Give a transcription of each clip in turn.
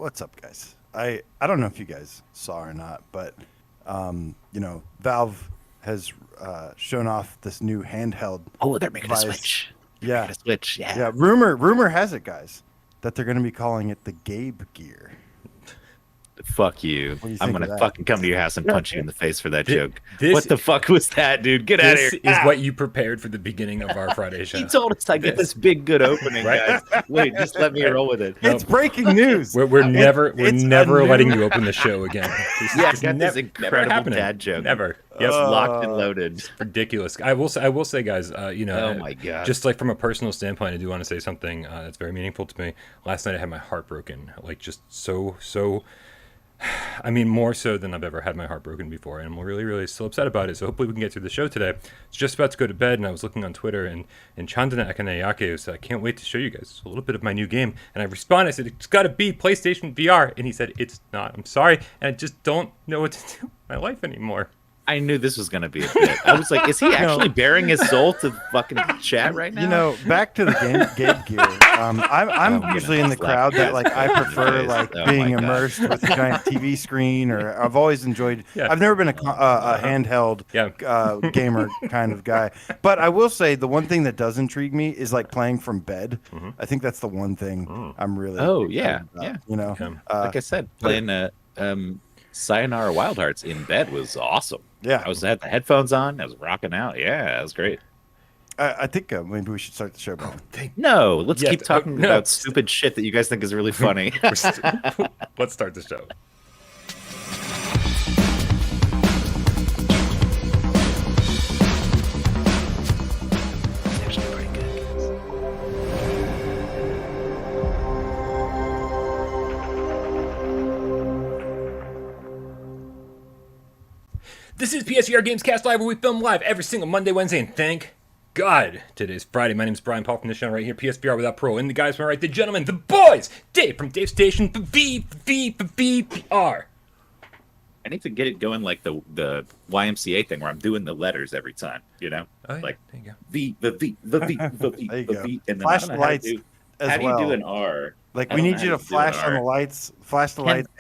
what's up, guys? I don't know if you guys saw or not, but Valve has shown off this new handheld. Oh, they're making device. a Switch. Yeah, a Switch. Yeah. Yeah. Rumor has it, guys, that they're going to be calling it the Gabe Gear. Fuck you. I'm going to fucking come to your house and punch you in the face for that joke. What the fuck was that, dude? Get out of here. This is what you prepared for the beginning of our Friday show. He told us I get this big, good opening, right? Guys. Wait, just let me roll with it. It's breaking news. We're never letting you open the show again. This incredible dad joke. Never. Yes, locked and loaded. It's ridiculous. I will say, guys. Oh my god. Just like from a personal standpoint, I do want to say something that's very meaningful to me. Last night I had my heart broken. Like just so. I mean, more so than I've ever had my heart broken before, and I'm really, really still upset about it. So hopefully we can get through the show today. It's just about to go to bed, and I was looking on Twitter, and Chandana Akanayake said, "I can't wait to show you guys a little bit of my new game." And I responded, I said, "It's got to be PlayStation VR," and he said, "It's not. I'm sorry, and I just don't know what to do with my life anymore." I knew this was going to be a bit. I was like, is he actually bearing his soul to fucking chat right now? Back to the Gabe Gear. I'm usually in the crowd that I prefer being immersed with a giant TV screen, or I've always enjoyed. Yeah. I've never been a handheld gamer kind of guy, but I will say the one thing that does intrigue me is playing from bed. Mm-hmm. I think that's the one thing I'm really. Oh yeah, yeah. Like I said, playing Sayonara Wild Hearts in bed was awesome. Yeah, I had the headphones on. I was rocking out. Yeah, it was great. I think maybe we should start the show. No, let's keep talking about stupid shit that you guys think is really funny. Let's start the show. This is PSVR Gamescast Live, where we film live every single Monday, Wednesday, and thank God today's Friday. My name is Brian Paul from the show right here, PSVR without Parole. And the guys from right, the gentlemen, the boys, Dave from Dave Station, VR. I need to get it going like the YMCA thing where I'm doing the letters every time, Oh, yeah. Like there you go. the V, and then flash the lights. How do you do an R? We need you to flash on the lights,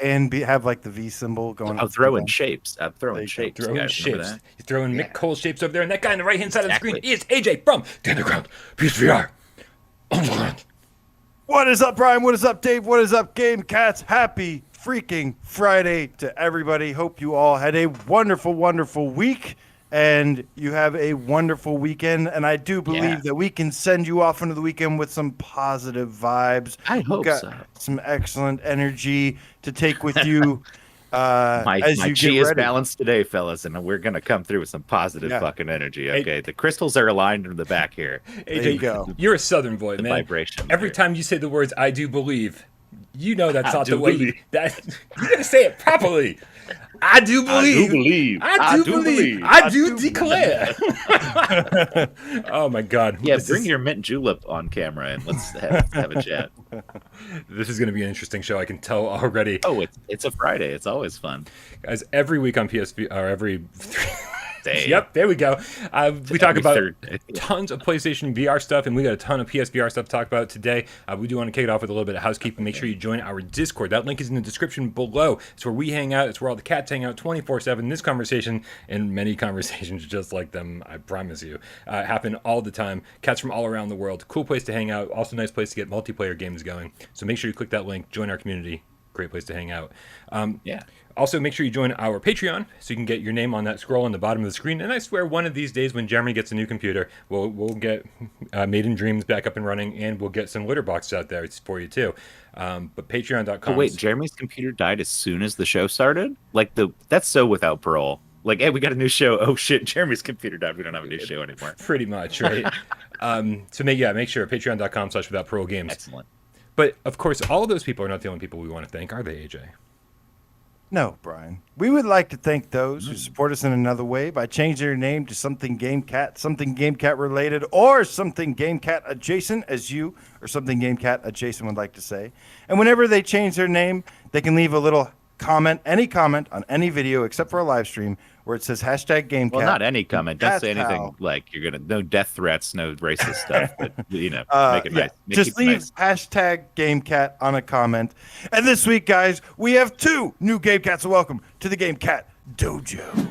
and have the V symbol going. I'm throwing shapes. I'm throwing shapes. You're throwing Mick Cole shapes over there, and that guy on the right-hand side of the screen is AJ from The Underground PSVR. What is up, Brian? What is up, Dave? What is up, Game Cats? Happy freaking Friday to everybody. Hope you all had a wonderful, wonderful week. And you have a wonderful weekend, and I do believe that we can send you off into the weekend with some positive vibes. I hope so. Some excellent energy to take with you. My G is balanced today, fellas, and we're gonna come through with some positive fucking energy. Okay, the crystals are aligned in the back here. There you go. You're a Southern boy, man. Vibration. Every time you say the words "I do believe," you know that's not the way. You're gonna say it properly. I do believe. I do believe. I do declare. Oh my God! Yeah, bring your mint julep on camera and let's have a chat. This is going to be an interesting show. I can tell already. Oh, it's a Friday. It's always fun, guys. Every week on PSV or every. Yep, there we go. We talk about tons of PlayStation VR stuff, and we got a ton of PSVR stuff to talk about today. We do want to kick it off with a little bit of housekeeping. Make sure you join our Discord. That link is in the description below. It's where we hang out. It's where all the cats hang out 24/7. This conversation and many conversations just like them, I promise you, happen all the time. Cats from all around the world. Cool place to hang out. Also nice place to get multiplayer games going. So make sure you click that link. Join our community. Great place to hang out. Also, make sure you join our Patreon so you can get your name on that scroll on the bottom of the screen. And I swear one of these days when Jeremy gets a new computer, we'll get Made in Dreams back up and running, and we'll get some litter boxes out there for you too. But patreon.com. Oh, wait, Jeremy's computer died as soon as the show started? That's so without Parole. Hey, we got a new show. Oh shit, Jeremy's computer died. We don't have a new show anymore. Pretty much, right? So make sure patreon.com/without Parole games. Excellent. But of course, all of those people are not the only people we want to thank, are they, AJ? No, Brian. We would like to thank those who support us in another way by changing their name to something GameCat related, or something GameCat adjacent, as you or something GameCat adjacent would like to say. And whenever they change their name, they can leave a little comment, any comment on any video except for a live stream, where it says hashtag GameCat. Well, not any comment. Don't say anything like you're gonna. No death threats, no racist stuff. But make it nice. Just leave hashtag GameCat on a comment. And this week, guys, we have 2 new GameCats. So welcome to the Gamecat Dojo.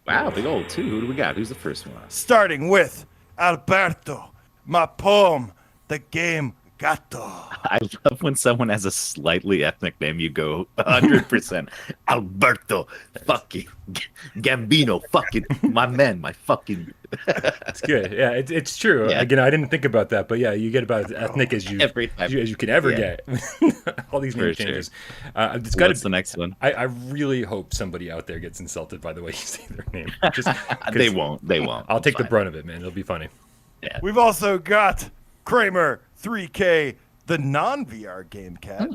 Wow, big old 2. Who do we got? Who's the first one? Starting with Alberto, my poem, the Game Gato. I love when someone has a slightly ethnic name. You go 100%. Alberto, fucking Gambino, fucking my man, my fucking. It's good. Yeah, it's true. Yeah. Again, I didn't think about that, but yeah, you get about as ethnic as you can ever get. All these name changes. It's got What's the next one? I really hope somebody out there gets insulted by the way you say their name. They won't. I'll take the brunt of it, man. It'll be funny. Yeah. We've also got Kramer 3K, the non-VR game cat.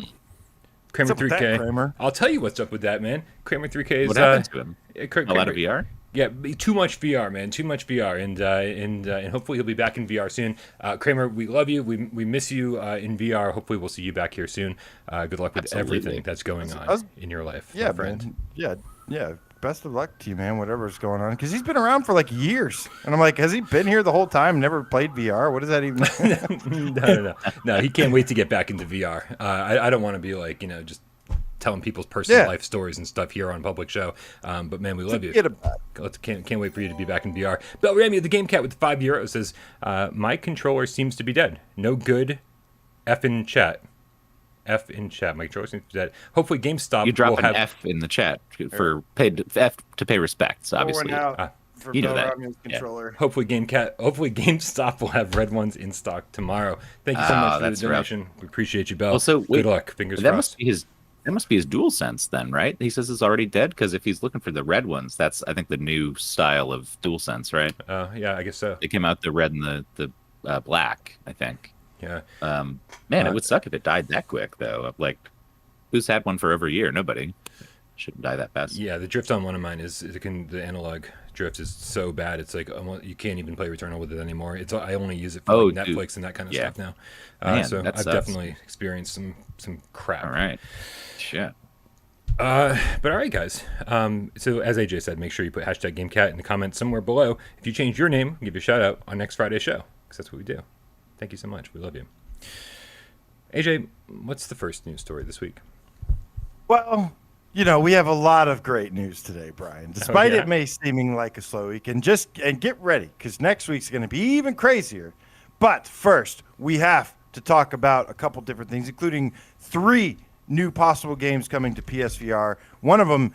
Kramer 3K. Kramer? I'll tell you what's up with that, man. Kramer 3K is what happened to him? A lot of VR? Yeah, too much VR, man. Too much VR, and hopefully he'll be back in VR soon. Kramer, we love you. We miss you in VR. Hopefully we'll see you back here soon. Good luck with everything that's going on in your life, my friend. Man. Yeah. Best of luck to you, man, whatever's going on. Because he's been around for like years. And I'm like, has he been here the whole time, never played VR? What does that even mean? No, he can't wait to get back into VR. I don't want to be like, just telling people's personal life stories and stuff here on public show. But man, we love you. Can't wait for you to be back in VR. Bell Ramy, the Game Cat with the €5 says, my controller seems to be dead. No good. F in chat. F in chat. My controller seems to be dead. Hopefully GameStop will drop an F in the chat for F to pay respects, obviously. You know that. Controller. Hopefully GameStop will have red ones in stock tomorrow. Thank you so much for the donation. Rough. We appreciate you, Bell. Also, good luck. Fingers crossed. That must be his DualSense then, right? He says it's already dead because if he's looking for the red ones, that's I think the new style of DualSense, right? Yeah, I guess so. They came out the red and the black, I think. Yeah. Man, it would suck if it died that quick, though. Like, who's had one for over a year? Nobody. Shouldn't die that fast. Yeah, the drift on one of mine the analog drift is so bad. It's like you can't even play Returnal with it anymore. I only use it for Netflix and that kind of stuff now. Man, so I've definitely experienced some crap. All right. Shit. But all right, guys. So as AJ said, make sure you put hashtag GameCat in the comments somewhere below. If you change your name, give you a shout out on next Friday's show because that's what we do. Thank you so much. We love you. AJ, what's the first news story this week? Well, we have a lot of great news today, Brian. Despite it may seeming like a slow week, and get ready because next week's going to be even crazier. But first, we have to talk about a couple different things, including 3 new possible games coming to PSVR. One of them,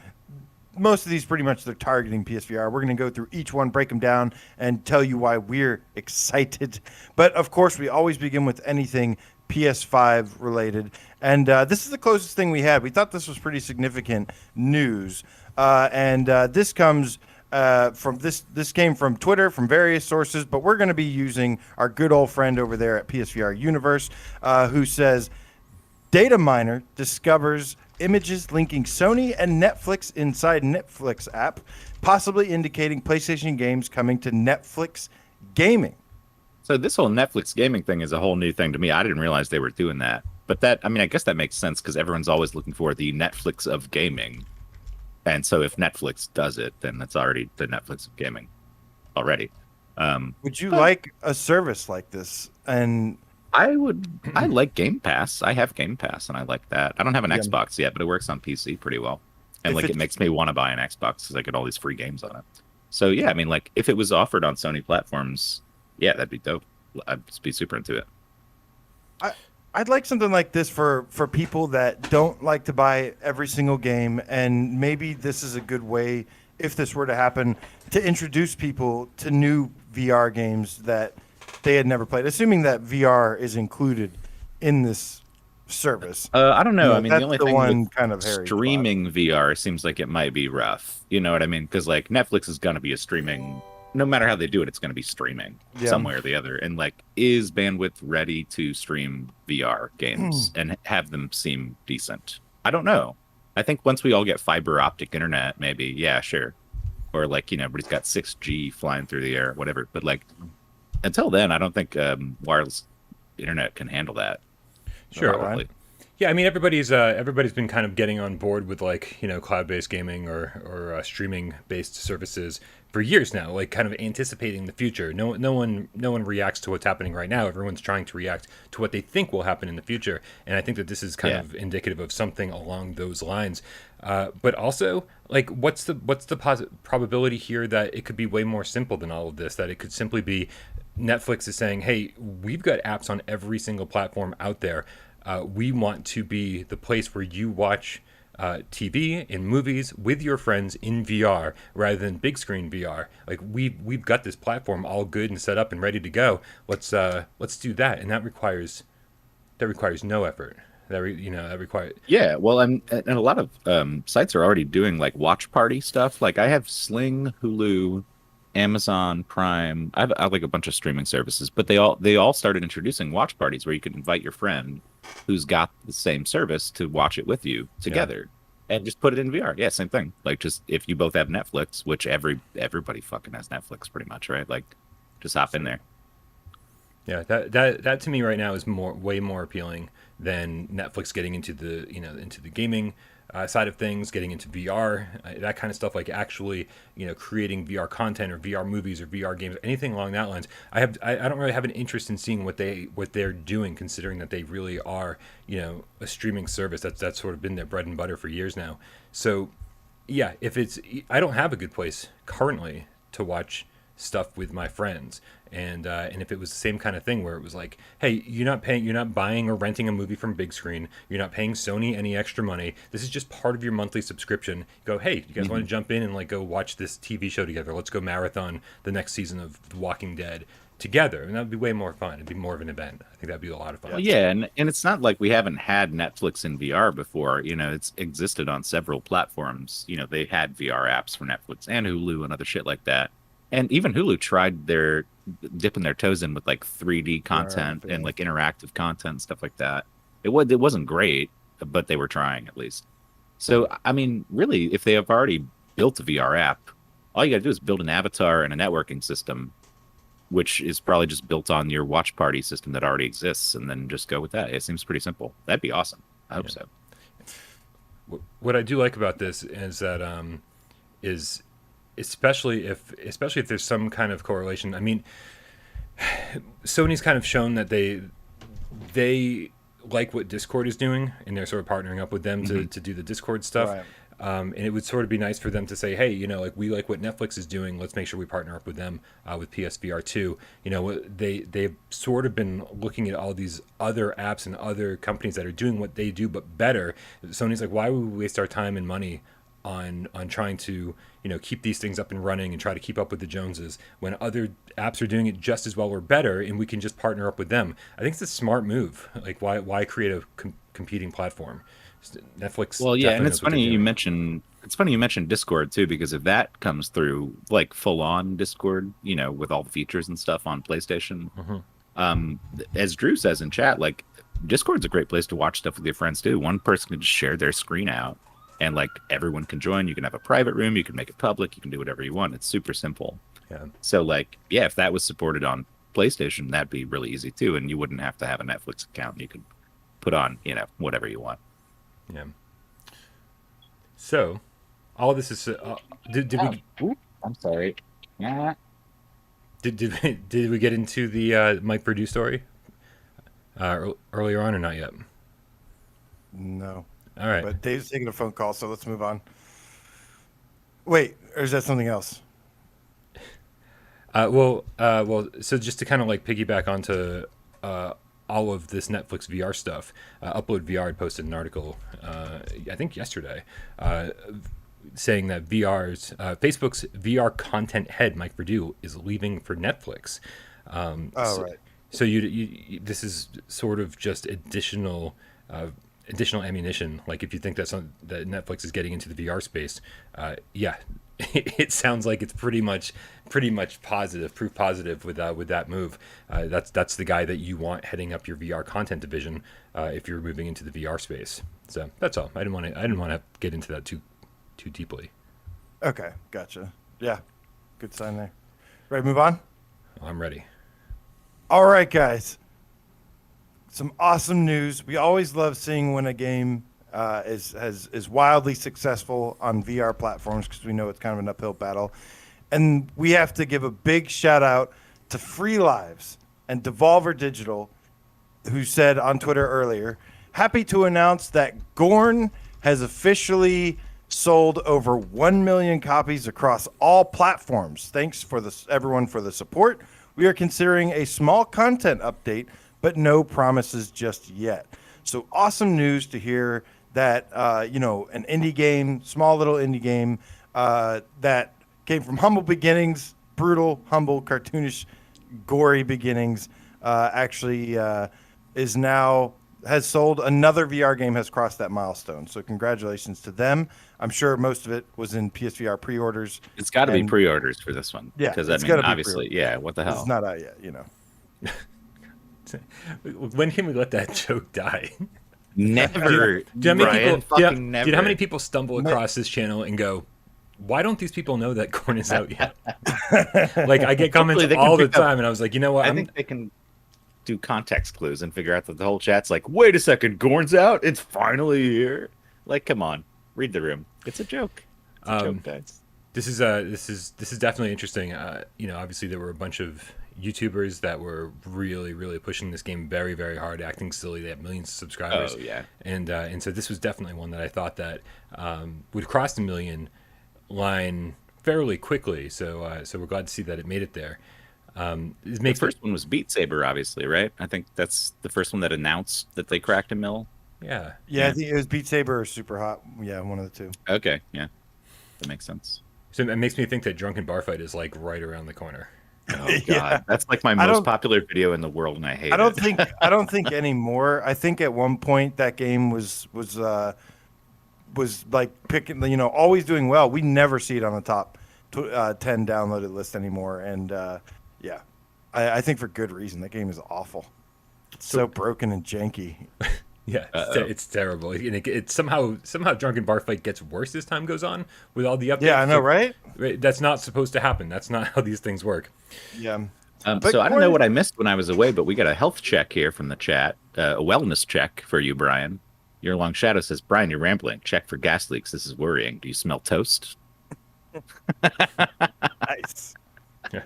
most of these pretty much they're targeting PSVR. We're going to go through each one, break them down, and tell you why we're excited. But of course, we always begin with anything PS5 related. And this is the closest thing we had. We thought this was pretty significant news. This comes this came from Twitter, from various sources, but we're going to be using our good old friend over there at PSVR Universe, who says, data miner discovers images linking Sony and Netflix inside Netflix app, possibly indicating PlayStation games coming to Netflix gaming. So this whole Netflix gaming thing is a whole new thing to me. I didn't realize they were doing that. But I guess that makes sense because everyone's always looking for the Netflix of gaming. And so if Netflix does it, then that's already the Netflix of gaming already. Would you like a service like this? And I like Game Pass. I have Game Pass, and I like that. I don't have an Xbox yet, but it works on PC pretty well. And it makes me want to buy an Xbox because I get all these free games on it. So yeah, if it was offered on Sony platforms, yeah, that'd be dope. I'd be super into it. I'd like something like this for people that don't like to buy every single game, and maybe this is a good way, if this were to happen, to introduce people to new VR games that they had never played, assuming that VR is included in this service. I don't know. The only thing with kind of streaming VR seems like it might be rough. You know what I mean? Because Netflix is going to be a streaming. No matter how they do it, it's going to be streaming some way or the other. And is bandwidth ready to stream VR games and have them seem decent? I don't know. I think once we all get fiber optic internet, maybe, yeah, sure. Or everybody's got 6G flying through the air, whatever. But until then, I don't think wireless internet can handle that. Sure. Yeah, I mean everybody's been kind of getting on board with like cloud-based gaming or streaming-based services for years now, like kind of anticipating the future. No one reacts to what's happening right now. Everyone's trying to react to what they think will happen in the future, and I think that this is kind of indicative of something along those lines. But also, like, what's the probability here that it could be way more simple than all of this? That it could simply be Netflix is saying, "Hey, we've got apps on every single platform out there. We want to be the place where you watch TV and movies with your friends in VR rather than big screen VR. Like we've got this platform all good and set up and ready to go. Let's do that." And that requires no effort. That requires well, and a lot of sites are already doing like watch party stuff. Like I have Sling, Hulu, Amazon Prime. I have like a bunch of streaming services, but they all started introducing watch parties where you can invite your friend who's got the same service to watch it with you together and just put it in VR. Yeah, same thing. Like just if you both have Netflix, which everybody fucking has Netflix pretty much, right? Like just hop in there. Yeah, that to me right now is way more appealing than Netflix getting into the into the gaming side of things, getting into VR, that kind of stuff, like actually, creating VR content or VR movies or VR games, anything along that lines. I don't really have an interest in seeing what they're doing, considering that they really are, a streaming service that's sort of been their bread and butter for years now. So, yeah, I don't have a good place currently to watch stuff with my friends. And if it was the same kind of thing where it was like, hey, you're not buying or renting a movie from big screen, you're not paying Sony any extra money, this is just part of your monthly subscription. You go, hey, you guys want to jump in and like go watch this TV show together? Let's go marathon the next season of The Walking Dead together, and that would be way more fun. It'd be more of an event. I think that'd be a lot of fun. Well, yeah, and it's not like we haven't had Netflix in VR before. It's existed on several platforms. They had VR apps for Netflix and Hulu and other shit like that. And even Hulu tried dipping their toes in with like 3D content and like interactive content and stuff like that. It wasn't great, but they were trying at least. So I mean, really, if they have already built a VR app, all you got to do is build an avatar and a networking system, which is probably just built on your watch party system that already exists, and then just go with that. It seems pretty simple. That'd be awesome. I hope so. What I do like about this is that is especially if there's some kind of correlation. I mean, Sony's kind of shown that they like what Discord is doing, and they're sort of partnering up with them to do the Discord stuff. Right. And it would sort of be nice for them to say, hey, like we like what Netflix is doing. Let's make sure we partner up with them with PSVR 2. They've sort of been looking at all these other apps and other companies that are doing what they do but better. Sony's like, why would we waste our time and money on trying to keep these things up and running and try to keep up with the Joneses when other apps are doing it just as well or better, and we can just partner up with them? I think it's a smart move. Like why create a competing platform? Netflix. Well, yeah, and it's funny you mentioned Discord too, because if that comes through like full on Discord, with all the features and stuff on PlayStation, as Drew says in chat, like Discord's a great place to watch stuff with your friends too. One person can just share their screen out, and like everyone can join. You can have a private room, you can make it public, you can do whatever you want. It's super simple. Yeah. So like, yeah, if that was supported on PlayStation, that'd be really easy too, and you wouldn't have to have a Netflix account. You could put on, whatever you want. Yeah. So, all of this is. Did we? I'm sorry. Yeah. Did we get into the Mike Purdue story earlier on, or not yet? No. All right. But Dave's taking a phone call, so let's move on. Wait, or is that something else? Well, so just to kind of like piggyback onto all of this Netflix VR stuff, Upload VR had posted an article, I think yesterday, saying that Facebook's VR content head, Mike Purdue, is leaving for Netflix. Right. So you this is sort of just additional ammunition. Like if you think that Netflix is getting into the VR space, it sounds like it's pretty much proof positive with that move. That's the guy that you want heading up your VR content division if you're moving into the VR space. So that's all. I didn't want to get into that too deeply. Okay, gotcha. Yeah, good sign there. Ready to move on? I'm ready. All right, guys. some awesome news. We always love seeing when a game is wildly successful on VR platforms because we know it's kind of an uphill battle. And we have to give a big shout out to Free Lives and Devolver Digital, who said on Twitter earlier, happy to announce that Gorn has officially sold over 1 million copies across all platforms. Thanks for everyone for the support. We are considering a small content update, but no promises just yet. So awesome news to hear that, an indie game, small little indie game that came from humble beginnings, brutal, humble, cartoonish, gory beginnings, has sold another VR game, has crossed that milestone. So congratulations to them. I'm sure most of it was in PSVR pre-orders. It's got to be pre-orders for this one. Yeah, because obviously, what the hell? It's not out yet, When can we let that joke die? Never. How many people stumble across this channel and go, why don't these people know that Gorn is out yet? Like, I get comments all the time, and I was like, you know what? I think they can do context clues and figure out that the whole chat's like, wait a second, Gorn's out? It's finally here. Like, come on, read the room. It's a joke. It's a joke, guys. This is definitely interesting. Obviously there were a bunch of YouTubers that were really, really pushing this game very, very hard, acting silly. They have millions of subscribers. Oh yeah. And so this was definitely one that I thought that would cross the million line fairly quickly. So we're glad to see that it made it there. The first one was Beat Saber, obviously, right? I think that's the first one that announced that they cracked a mill. Yeah. I think it was Beat Saber or Super Hot. Yeah, one of the two. Okay, yeah, that makes sense. So it makes me think that Drunken Bar Fight is like right around the corner. Oh god, yeah. That's like my most popular video in the world, and I hate it. I don't think anymore. I think at one point that game was like picking, always doing well. We never see it on the top 10 downloaded list anymore, and I think for good reason. That game is awful. It's so broken and janky. Yeah, it's terrible. And it somehow Drunken Bar Fight gets worse as time goes on with all the updates. Yeah, I know, right? That's not supposed to happen. That's not how these things work. Yeah. So I don't know what I missed when I was away, but we got a health check here from the chat, a wellness check for you, Brian. Your Long Shadow says, Brian, you're rambling. Check for gas leaks. This is worrying. Do you smell toast? Nice. Yeah.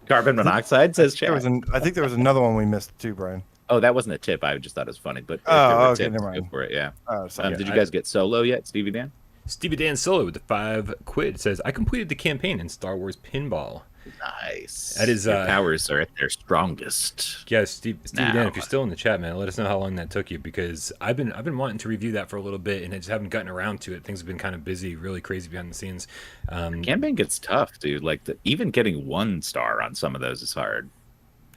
Carbon monoxide says chat. I think there was another one we missed too, Brian. Oh, that wasn't a tip. I just thought it was funny. But okay, never mind. Go for it, yeah. Did you guys get Solo yet, Stevie Dan? Stevie Dan Solo with the £5 says, I completed the campaign in Star Wars Pinball. Nice. That is your powers are at their strongest. Yeah, Stevie Dan, if you're still in the chat, man, let us know how long that took you, because I've been wanting to review that for a little bit, and I just haven't gotten around to it. Things have been kind of busy, really crazy behind the scenes. Campaign gets tough, dude. Like even getting 1 star on some of those is hard.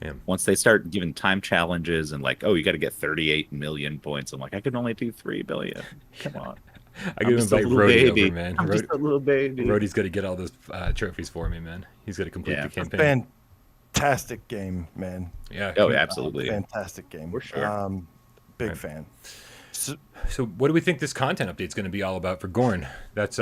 Yeah. Once they start giving time challenges and like, oh, you got to get 38 million points, I'm like, I can only do 3 billion. Come on. I gotta invite Rody over, man. I'm just a little baby. Rody's got to get all those trophies for me, man. He's got to complete the campaign. Fantastic game, man. Yeah. Oh, absolutely. Fantastic game. For sure. Big fan. So what do we think this content update is going to be all about for Gorn? That's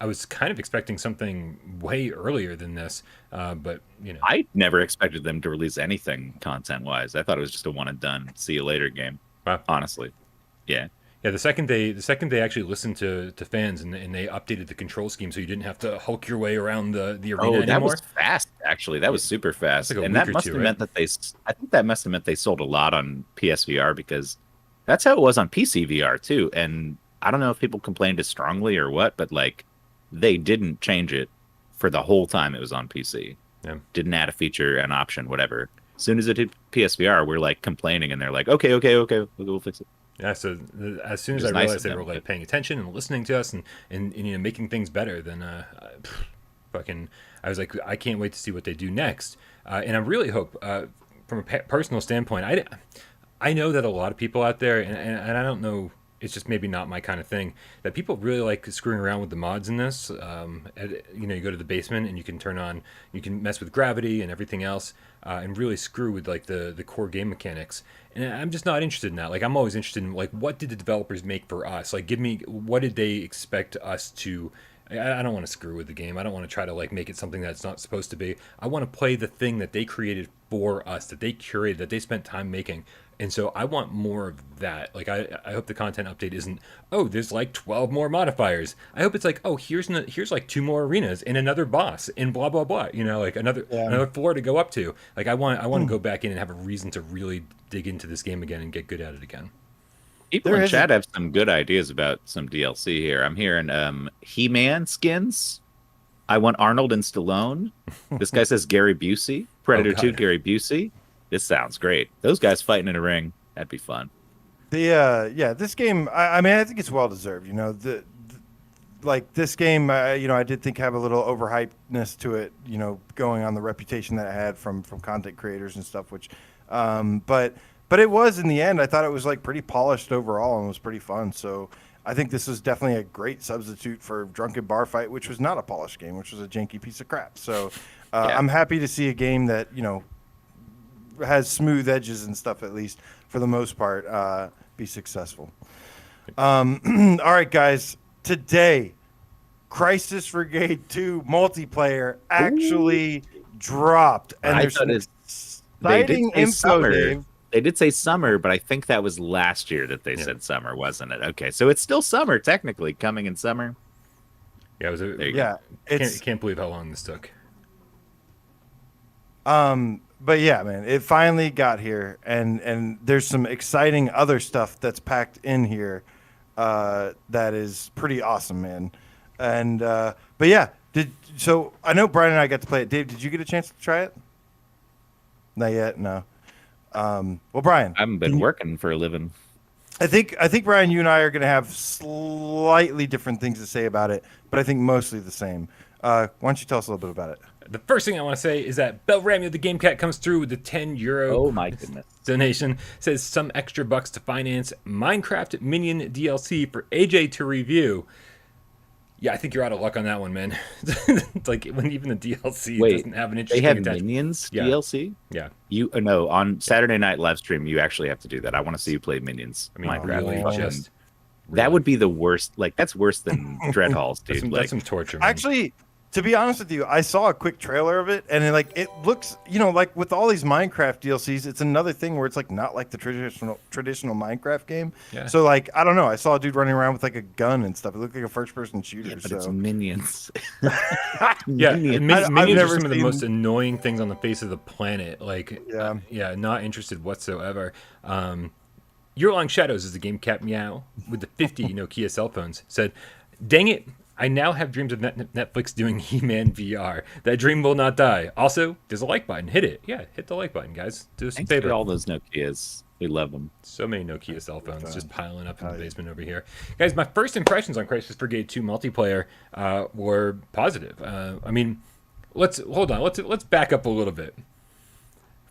I was kind of expecting something way earlier than this, but I never expected them to release anything content-wise. I thought it was just a one and done, see you later game. Wow. Honestly, yeah. Yeah, the second they actually listened to fans and they updated the control scheme so you didn't have to hulk your way around the arena anymore. Oh, that was fast, actually. That was super fast. Like and that must have meant that I think that must have meant they sold a lot on PSVR, because that's how it was on PC VR too. And I don't know if people complained as strongly or what, but like they didn't change it for the whole time it was on PC. Yeah. Didn't add a feature, an option, whatever. As soon as it hit PSVR, we're like complaining, and they're like, okay, we'll fix it. Yeah, so as soon as I realized they were like paying attention and listening to us and making things better, then I was like, I can't wait to see what they do next. And I really hope, from a personal standpoint, I know that a lot of people out there, and I don't know, it's just maybe not my kind of thing, that people really like screwing around with the mods in this. You go to the basement and you can mess with gravity and everything else, and really screw with like the core game mechanics. And I'm just not interested in that. Like, I'm always interested in like, what did the developers make for us? Like, give me, what did they expect us to I don't want to screw with the game. I don't want to try to like make it something that's not supposed to be. I want to play the thing that they created for us, that they curated, that they spent time making. And so I want more of that. Like I hope the content update isn't, oh, there's like 12 more modifiers. I hope it's like, oh, here's like 2 more arenas and another boss and blah blah blah. You know, like another floor to go up to. Like I want to go back in and have a reason to really dig into this game again and get good at it again. People in chat have some good ideas about some DLC here. I'm hearing He-Man skins. I want Arnold and Stallone. This guy says Gary Busey. Predator 2 Gary Busey. This sounds great. Those guys fighting in a ring. That'd be fun. This game, I mean, I think it's well deserved. You know, like this game, you know, I did think have a little overhypedness to it, you know, going on the reputation that it had from content creators and stuff, which, but it was, in the end, I thought it was like pretty polished overall and was pretty fun. So I think this is definitely a great substitute for Drunken Bar Fight, which was not a polished game, which was a janky piece of crap. So I'm happy to see a game that, you know, has smooth edges and stuff, at least for the most part, be successful. All right, guys. Today, Crisis Brigade 2 multiplayer actually dropped. And there's some exciting info, Dave. They did say summer, but I think that was last year that they said summer, wasn't it? Okay, so it's still summer, technically, coming in summer. Yeah, it was can't believe how long this took. But yeah, man, it finally got here, and there's some exciting other stuff that's packed in here that is pretty awesome, man. And but yeah, so I know Brian and I got to play it. Dave, did you get a chance to try it? Not yet, no. Well, Brian, I haven't been working for a living. I think Brian, you and I are going to have slightly different things to say about it, but I think mostly the same. Why don't you tell us a little bit about it? The first thing I want to say is that Belramio the Gamecat comes through with the €10 oh my goodness donation. Says some extra bucks to finance Minecraft Minion DLC for AJ to review. Yeah, I think you're out of luck on that one, man. It's like when even the DLC doesn't have an interesting they have attachment. Minions DLC? Yeah. No, on Saturday night live stream, you actually have to do that. I want to see you play Minions. I mean, Minecraft. That would be the worst. Like, that's worse than Dread Halls, dude. That's some torture, man. Actually, to be honest with you, I saw a quick trailer of it, and it looks, you know, like with all these Minecraft DLCs, it's another thing where it's like not like the traditional Minecraft game. Yeah. So like, I don't know, I saw a dude running around with like a gun and stuff. It looked like a first-person shooter. Yeah, but it's Minions. Minions are some of the most annoying things on the face of the planet. Like, not interested whatsoever. Your Long Shadows is the game Cat Meow with the 50 Nokia cell phones said, "Dang it. I now have dreams of Netflix doing He-Man VR. That dream will not die. Also, there's a like button. Hit it. Yeah, hit the like button, guys. Do us a favor. For all those Nokias. We love them. So many Nokia cell phones just piling up in the basement over here. Guys, my first impressions on Crisis Brigade 2 multiplayer were positive. I mean, let's back up a little bit.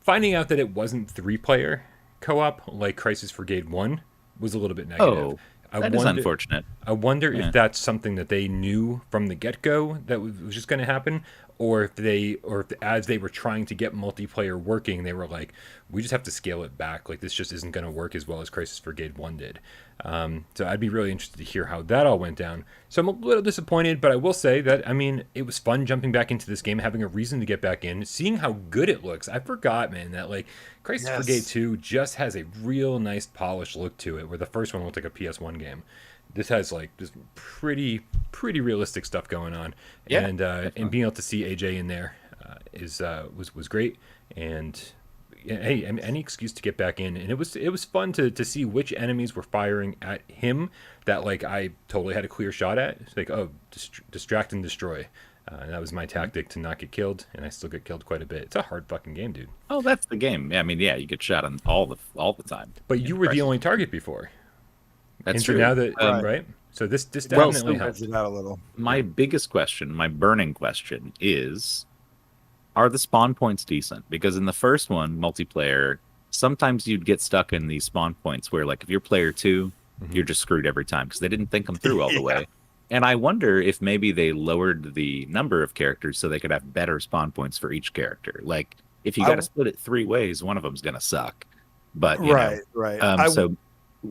Finding out that it wasn't 3-player co-op like Crisis Brigade 1 was a little bit negative. That is unfortunate. I wonder if that's something that they knew from the get-go that was just going to happen, or if as they were trying to get multiplayer working, they were like, we just have to scale it back. Like, this just isn't going to work as well as Crisis Brigade 1 did. So I'd be really interested to hear how that all went down. So I'm a little disappointed, but I will say that, I mean, it was fun jumping back into this game, having a reason to get back in, seeing how good it looks. I forgot, man, that like Crisis Brigade 2 just has a real nice polished look to it, where the first one looked like a PS1 game. This has like this pretty realistic stuff going on, and being able to see AJ in there was great. And hey, any excuse to get back in, and it was fun to see which enemies were firing at him that like I totally had a clear shot at. It's like, oh, distract and destroy. And that was my tactic to not get killed, and I still get killed quite a bit. It's a hard fucking game, dude. Oh, that's the game. Yeah, I mean, you get shot on all the time. But you were the only target before. That's and true. So now that right, so this definitely helps it out a little. My biggest question, my burning question, is: are the spawn points decent? Because in the first one, multiplayer, sometimes you'd get stuck in these spawn points where, like, if you're player 2, you're just screwed every time because they didn't think them through all the way. And I wonder if maybe they lowered the number of characters so they could have better spawn points for each character. Like, if you got to split it 3 ways, one of them's gonna suck. But right. So,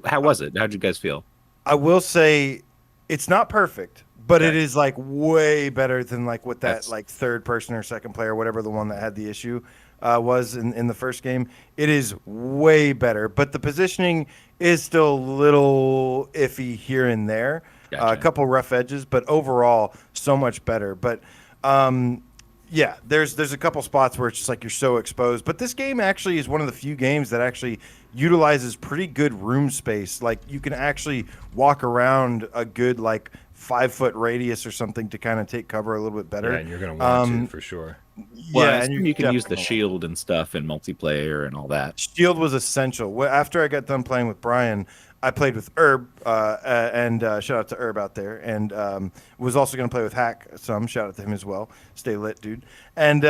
how was it? How'd you guys feel? I will say, it's not perfect, but it is like way better than like what that like third person or second player, whatever the one that had the issue was in the first game. It is way better, but the positioning is still a little iffy here and there. Gotcha. A couple rough edges, but overall so much better. But yeah, there's a couple spots where it's just like you're so exposed. But this game actually is one of the few games that actually utilizes pretty good room space. Like you can actually walk around a good like 5-foot radius or something to kind of take cover a little bit better. Yeah, and you're going to want to for sure. Well, yeah, and you can use the shield and stuff in multiplayer and all that. Shield was essential. After I got done playing with Brian, I played with Herb, and shout out to Herb out there, and was also going to play with Hack some. Shout out to him as well. Stay lit, dude. And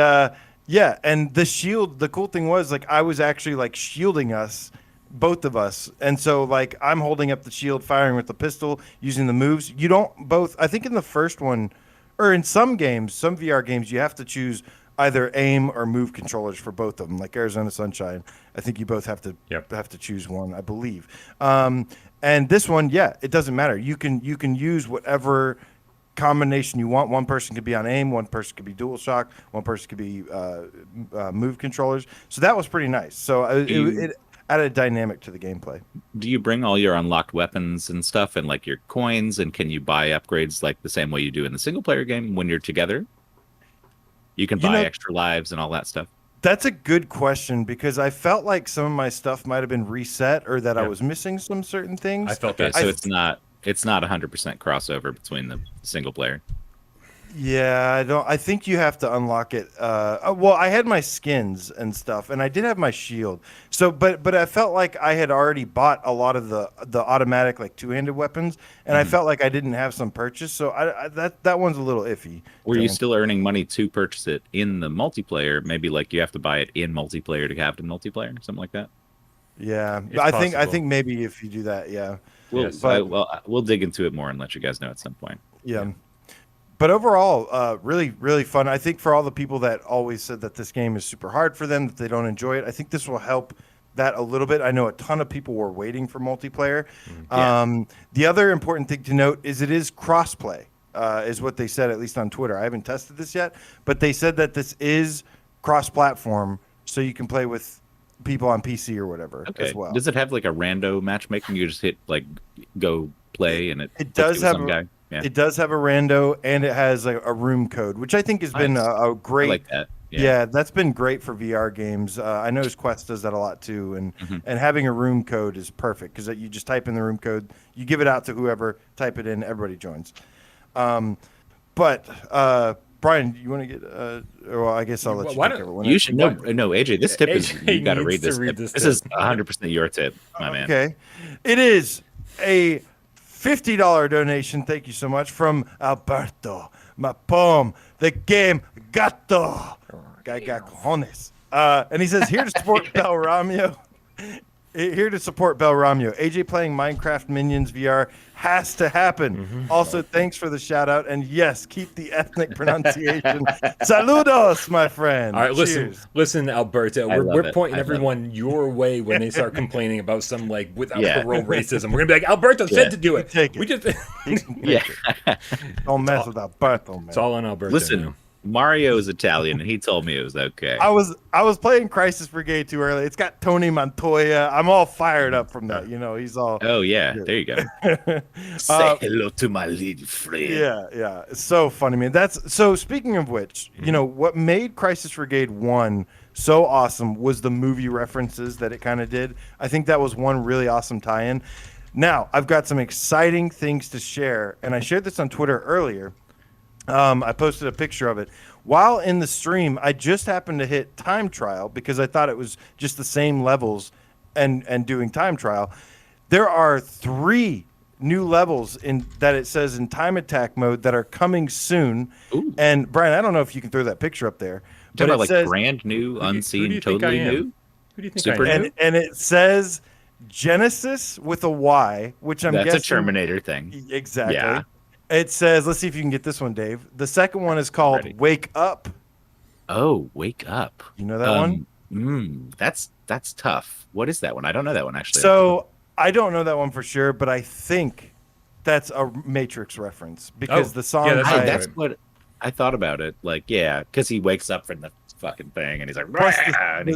yeah, and the shield, the cool thing was, like, I was actually, like, shielding us, both of us. And so, like, I'm holding up the shield, firing with the pistol, using the moves. You don't both, I think in the first one, or in some games, some VR games, you have to choose either aim or move controllers for both of them, like Arizona Sunshine. I think you both have to choose one, I believe. And this one, yeah, it doesn't matter. You can use whatever combination you want. One person could be on aim, one person could be dual shock, one person could be move controllers. So that was pretty nice. So it added a dynamic to the gameplay. Do you bring all your unlocked weapons and stuff and like your coins, and can you buy upgrades like the same way you do in the single player game when you're together? You can buy extra lives and all that stuff. That's a good question, because I felt like some of my stuff might have been reset, or that I was missing some certain things. I felt that. So it's not 100% crossover between the single player. Yeah, I think you have to unlock it. Well, I had my skins and stuff, and I did have my shield. So, but I felt like I had already bought a lot of the automatic like two-handed weapons, and I felt like I didn't have some purchase. So that one's a little iffy. Were you still earning money to purchase it in the multiplayer? Maybe like you have to buy it in multiplayer to have it in multiplayer, something like that. Yeah, I think maybe if you do that, yeah. We'll dig into it more and let you guys know at some point. Yeah. But overall, really, really fun. I think for all the people that always said that this game is super hard for them, that they don't enjoy it, I think this will help that a little bit. I know a ton of people were waiting for multiplayer. The other important thing to note is it is crossplay, is what they said, at least on Twitter. I haven't tested this yet, but they said that this is cross-platform, so you can play with people on PC or whatever as well. Does it have like a rando matchmaking? You just hit like go play, and it does have some guy. Yeah. It does have a rando, and it has a room code, which I think has been a great. I like that. Yeah, that's been great for VR games. I noticed Quest does that a lot too, and having a room code is perfect, because you just type in the room code, you give it out to whoever, type it in, everybody joins. But Brian, you want to get? Well, I guess I'll let you. Everyone. You should know. No, AJ, this tip is you got to read this. This is 100% your tip, my man. Okay, it is a $50 donation. Thank you so much from Alberto. My poem, the game gato. Guy got cojones. And he says, here to support Belramio. Here to support Belramio. AJ playing Minecraft Minions VR has to happen. Also, thanks for the shout out. And yes, keep the ethnic pronunciation. Saludos, my friend. All right, listen, Alberto. We're pointing everyone your way when they start complaining about some like without parole racism. We're gonna be like, Alberto said to do it. We just don't mess with Alberto, man. It's all on Alberto. Listen. Now. Mario is Italian, and he told me it was okay. I was playing Crisis Brigade too early. It's got Tony Montoya. I'm all fired up from that. You know, he's all. Oh yeah, there you go. Say hello to my little friend. Yeah, it's so funny, man. So. Speaking of which, you know what made Crisis Brigade 1 so awesome was the movie references that it kind of did. I think that was one really awesome tie-in. Now I've got some exciting things to share, and I shared this on Twitter earlier. I posted a picture of it. While in the stream, I just happened to hit time trial because I thought it was just the same levels and doing time trial. There are 3 new levels that it says in time attack mode that are coming soon. Ooh. And Brian, I don't know if you can throw that picture up there. But it says, brand new, unseen, totally new? Who do you think I am? And it says Genesis with a Y, which I'm guessing. That's a Terminator thing. Exactly. Yeah. It says, let's see if you can get this one, Dave. The second one is called Wake Up. Oh, Wake Up. You know that one? That's tough. What is that one? I don't know that one, actually. So I don't know that one for sure, but I think that's a Matrix reference because the song. Yeah, that's what I thought about it. Like, yeah, because he wakes up from the fucking thing and he's like,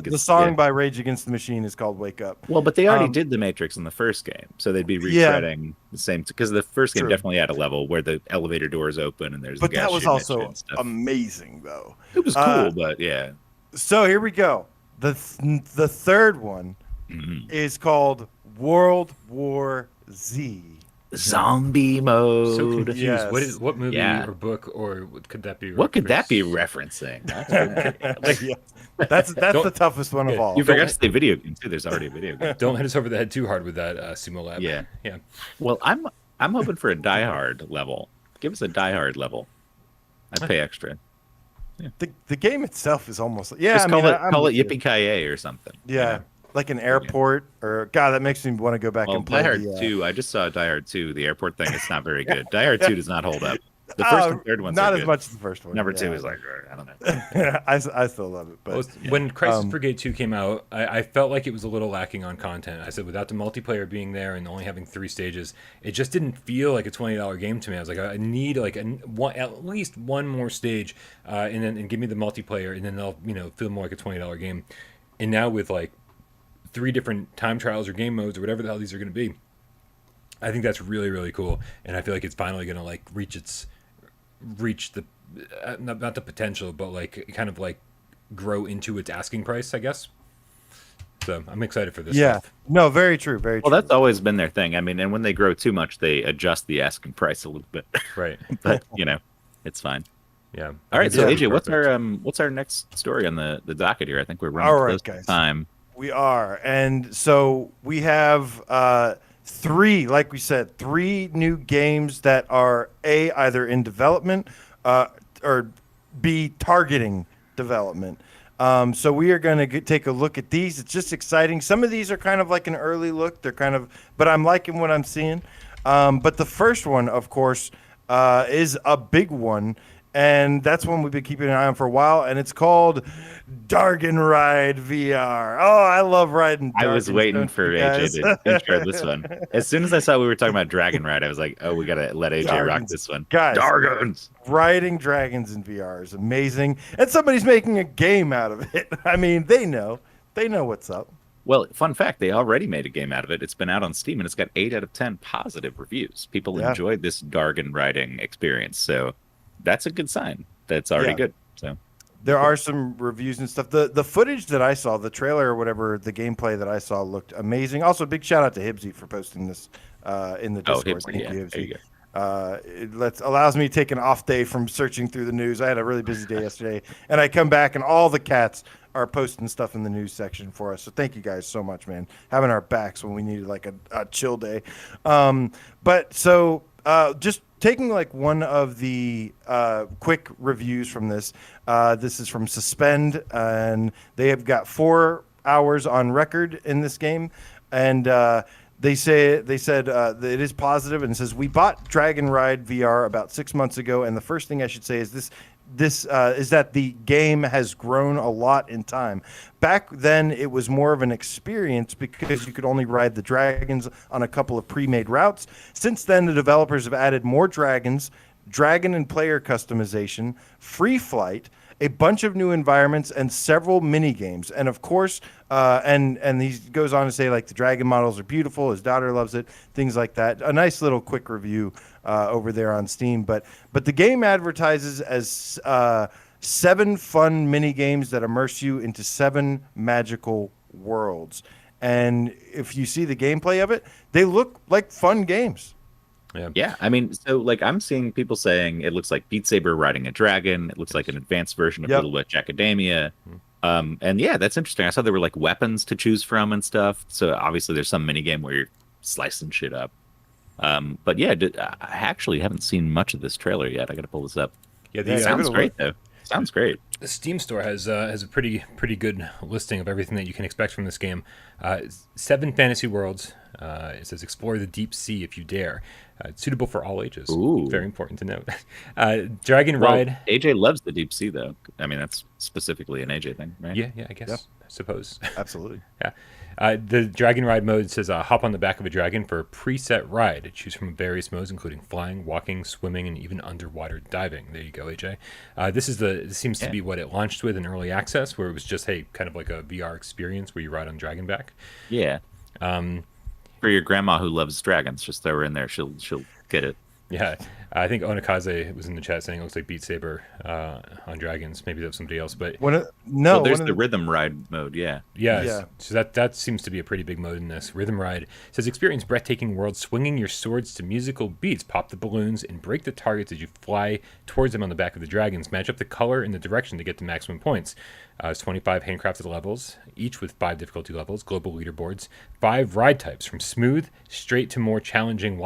the song by Rage Against the Machine is called "Wake Up." Well, but they already did the Matrix in the first game, so they'd be retreading the same. Because the first game definitely had a level where the elevator doors open and there's. But that was also amazing, though. It was cool, but yeah. So here we go. The third one is called World War Z. Zombie mode. So confused. Yes. What movie or book or could that be? What could that be referencing? That's the toughest one of all. You forgot to say video game too. There's already a video game. Don't hit us over the head too hard with that, Sumo Lab. Yeah. Yeah. Well, I'm hoping for a Die Hard level. Give us a Die Hard level. I'd pay extra. Yeah. The game itself is almost Just call it Yippee-Ki-Yay or something. Yeah. Like an airport, or God, that makes me want to go back and play. Die Hard 2. I just saw Die Hard 2. The airport thing. It's not very good. Die Hard 2 does not hold up. The first and third ones not are as good. much as the first one. Number 2 is like, I don't know. I still love it. But when Crisis Brigade 2 came out, I felt like it was a little lacking on content. I said without the multiplayer being there and only having 3 stages, it just didn't feel like a $20 game to me. I was like, I need like at least one more stage, and give me the multiplayer, and then I'll feel more like a $20 game. And now with like 3 different time trials or game modes or whatever the hell these are going to be, I think that's really, really cool. And I feel like it's finally going to like reach the not the potential, but like kind of like grow into its asking price, I guess. So I'm excited for this. Yeah, stuff. No, very true, very true. Well, that's always been their thing. I mean, and when they grow too much, they adjust the asking price a little bit. Right. But it's fine. Yeah. All right. So AJ, what's our next story on the docket here? I think we're running close to time. We are, and so we have 3, like we said, 3 new games that are either in development or B, targeting development. So we are going to take a look at these. It's just exciting. Some of these are kind of like an early look. But I'm liking what I'm seeing. But the first one, of course, is a big one. And that's one we've been keeping an eye on for a while, and it's called Dragonride VR. Oh, I love riding Dargans. I was waiting for AJ to intro this one. As soon as I saw we were talking about Dragonride, I was like, oh, we got to let AJ rock this one. Guys, Dargans. Riding dragons in VR is amazing, and somebody's making a game out of it. I mean, they know what's up. Well, fun fact, they already made a game out of it. It's been out on Steam, and it's got 8 out of 10 positive reviews. People enjoyed this Dargon riding experience, so that's a good sign. That's already good. So there are some reviews and stuff. The footage that I saw, the trailer or whatever, the gameplay that I saw looked amazing. Also, big shout out to Hibsy for posting this in the Discord. Thank you, Hibsy. There you It go. allows me to take an off day from searching through the news. I had a really busy day yesterday, and I come back and all the cats are posting stuff in the news section for us. So thank you guys so much, man. Having our backs when we needed like a chill day. Just taking like one of the quick reviews from this. This is from Suspend, and they have got 4 hours on record in this game, and they said that it is positive, and it says, we bought Dragonride VR about 6 months ago, and the first thing I should say is this is that the game has grown a lot in time. Back then, it was more of an experience because you could only ride the dragons on a couple of pre-made routes. Since then, the developers have added more dragons, dragon and player customization, free flight, a bunch of new environments, and several mini games. And of course, and he goes on to say like the dragon models are beautiful. His daughter loves it. Things like that. A nice little quick review over there on Steam. But the game advertises as 7 fun mini games that immerse you into 7 magical worlds. And if you see the gameplay of it, they look like fun games. Yeah. I mean, so like I'm seeing people saying it looks like Beat Saber riding a dragon. It looks like an advanced version of Little Witch Academia. And yeah, that's interesting. I saw there were like weapons to choose from and stuff. So obviously there's some mini game where you're slicing shit up. But yeah, I actually haven't seen much of this trailer yet. I got to pull this up. Yeah, it sounds great though. Sounds great. The Steam store has a pretty good listing of everything that you can expect from this game. 7 fantasy worlds. It says explore the deep sea if you dare. It's suitable for all ages. Ooh. Very important to note. Dragonride. AJ loves the deep sea though. I mean, that's specifically an AJ thing, right? Yeah, I guess. I suppose. Absolutely. Yeah. The Dragonride mode says hop on the back of a dragon for a preset ride. Choose from various modes, including flying, walking, swimming, and even underwater diving. There you go, AJ. This seems to be what it launched with in early access, where it was just, hey, kind of like a VR experience where you ride on Dragonback. Yeah. For your grandma who loves dragons, just throw her in there. She'll get it. Yeah, I think Onakaze was in the chat saying it looks like Beat Saber on dragons. Maybe that was somebody else, but there's the rhythm ride mode. Yeah. So that seems to be a pretty big mode in this. Rhythm ride says experience breathtaking worlds, swinging your swords to musical beats, pop the balloons, and break the targets as you fly towards them on the back of the dragons. Match up the color and the direction to get the maximum points. It's 25 handcrafted levels, each with 5 difficulty levels, global leaderboards, 5 ride types from smooth straight to more challenging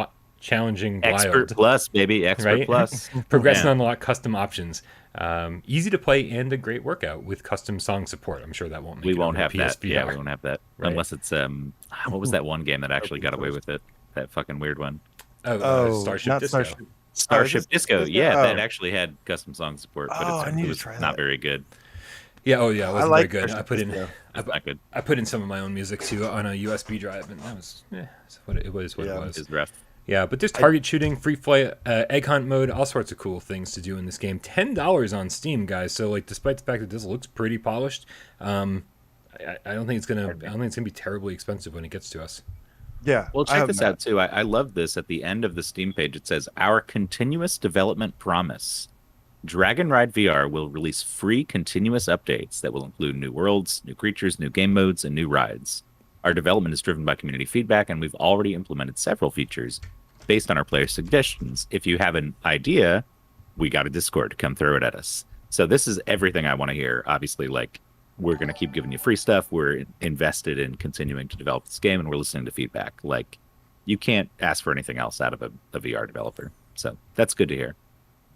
Expert wild. plus, baby. Expert plus. Progress and unlock custom options. Easy to play and a great workout with custom song support. I'm sure that won't make we it won't have PSVR. that. Yeah, we won't have that. Right. Unless it's what was that one game that actually got away with it? That fucking weird one. Starship Disco. Starship Disco. Yeah, that actually had custom song support, but it was not very good. Yeah, it wasn't very good. I put in some of my own music too on a USB drive, and that was what it was. It was. It's rough. Yeah, but there's target shooting, free flight, egg hunt mode, all sorts of cool things to do in this game. $10 on Steam, guys. So like, despite the fact that this looks pretty polished, I don't think it's gonna be terribly expensive when it gets to us. Yeah. Well, check this out too. I love this. At the end of the Steam page, it says our continuous development promise. Dragonride VR will release free continuous updates that will include new worlds, new creatures, new game modes, and new rides. Our development is driven by community feedback, and we've already implemented several features based on our players' suggestions. If you have an idea, we got a Discord. Come throw it at us. So this is everything I want to hear. Obviously, like, we're going to keep giving you free stuff. We're invested in continuing to develop this game, and we're listening to feedback. Like, you can't ask for anything else out of a VR developer. So that's good to hear.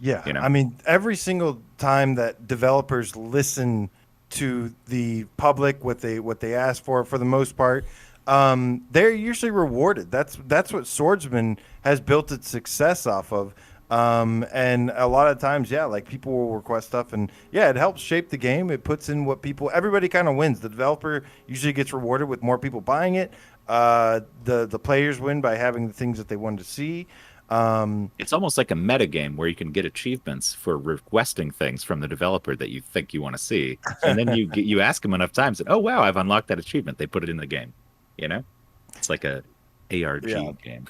Yeah. I mean, every single time that developers listen to the public, what they ask for the most part, they're usually rewarded. That's what Swordsman has built its success off of. And a lot of times, like, people will request stuff, and it helps shape the game. It puts in what everybody kind of wins. The developer usually gets rewarded with more people buying it. The players win by having the things that they wanted to see. It's almost like a meta game where you can get achievements for requesting things from the developer that you think you want to see, and then you ask them enough times, and oh wow, I've unlocked that achievement. They put it in the game. It's like a ARG game.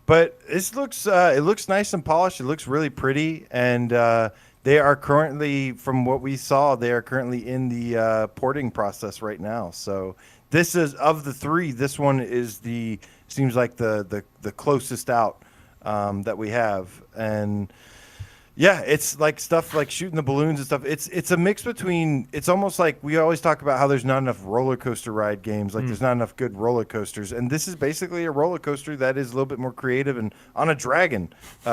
But it looks nice and polished. It looks really pretty, and they are currently, from what we saw, in the porting process right now. So this is, of the 3, this one is seems like the closest out that we have. And it's like stuff like shooting the balloons and stuff. It's a mix between, it's almost like we always talk about how there's not enough roller coaster ride games, like there's not enough good roller coasters, and this is basically a roller coaster that is a little bit more creative and on a dragon, on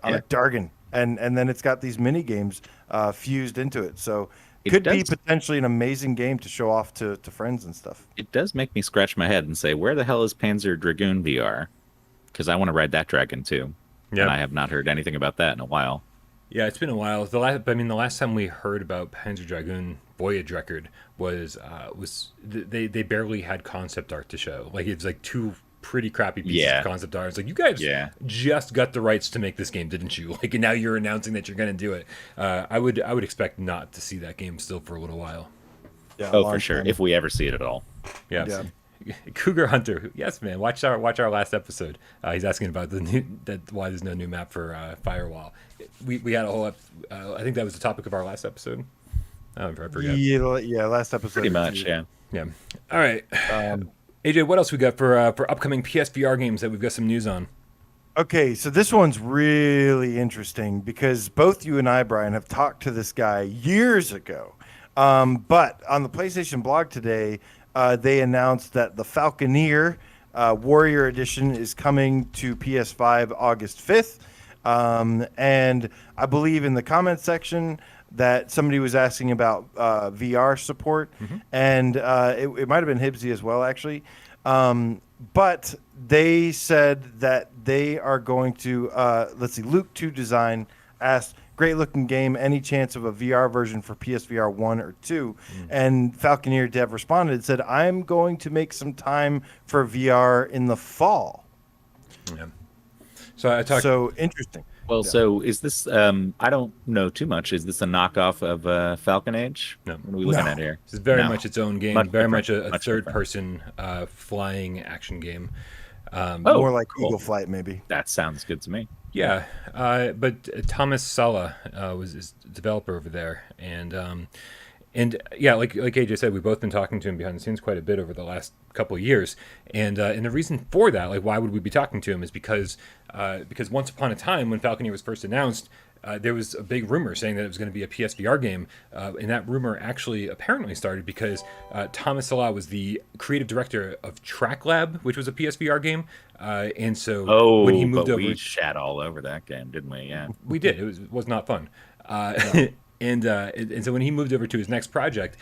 a Dargon, and then it's got these mini games fused into it. So it could be potentially an amazing game to show off to friends and stuff. It does make me scratch my head and say, where the hell is Panzer Dragoon VR? Because I want to ride that dragon too. And I have not heard anything about that in a while. Yeah, it's been a while. The last time we heard about Panzer Dragoon Voyage Record was they barely had concept art to show. Like, it's like 2 pretty crappy pieces of concept art. It's like, you guys just got the rights to make this game, didn't you? Like, and now you're announcing that you're going to do it. I would expect not to see that game still for a little while. Yeah, for sure. If we ever see it at all. Yeah. Cougar Hunter, yes, man. Watch our last episode. He's asking about why there's no new map for Firewall. We had a whole. I think that was the topic of our last episode. I forgot. Yeah, last episode. Pretty much, yeah. All right, AJ, what else we got for upcoming PSVR games that we've got some news on? Okay, so this one's really interesting because both you and I, Brian, have talked to this guy years ago. But on the PlayStation blog today, they announced that the Falconeer Warrior Edition is coming to PS5 August 5th. And I believe in the comment section that somebody was asking about VR support. And it might have been Hibsy as well, actually. But they said that they are going to, Luke2 Design asked, great looking game. Any chance of a VR version for PSVR 1 or 2? And Falconeer dev responded and said, I'm going to make some time for VR in the fall. Yeah. So interesting. Well, so is this? I don't know too much. Is this a knockoff of Falcon Age? No. What are we looking at here? This is very much its own game. Very much a third-person flying action game. More like Eagle Flight, maybe. That sounds good to me. Yeah, but Thomas Sala was the developer over there, and yeah, like AJ said, we've both been talking to him behind the scenes quite a bit over the last couple of years, and the reason for that, like why would we be talking to him, is because once upon a time when Falconeer was first announced, there was a big rumor saying that it was going to be a PSVR game, and that rumor actually apparently started because Thomas Sala was the creative director of Track Lab, which was a PSVR game, and so when he moved over, we shat all over that game, didn't we? Yeah, we did. It was not fun. And so when he moved over to his next project,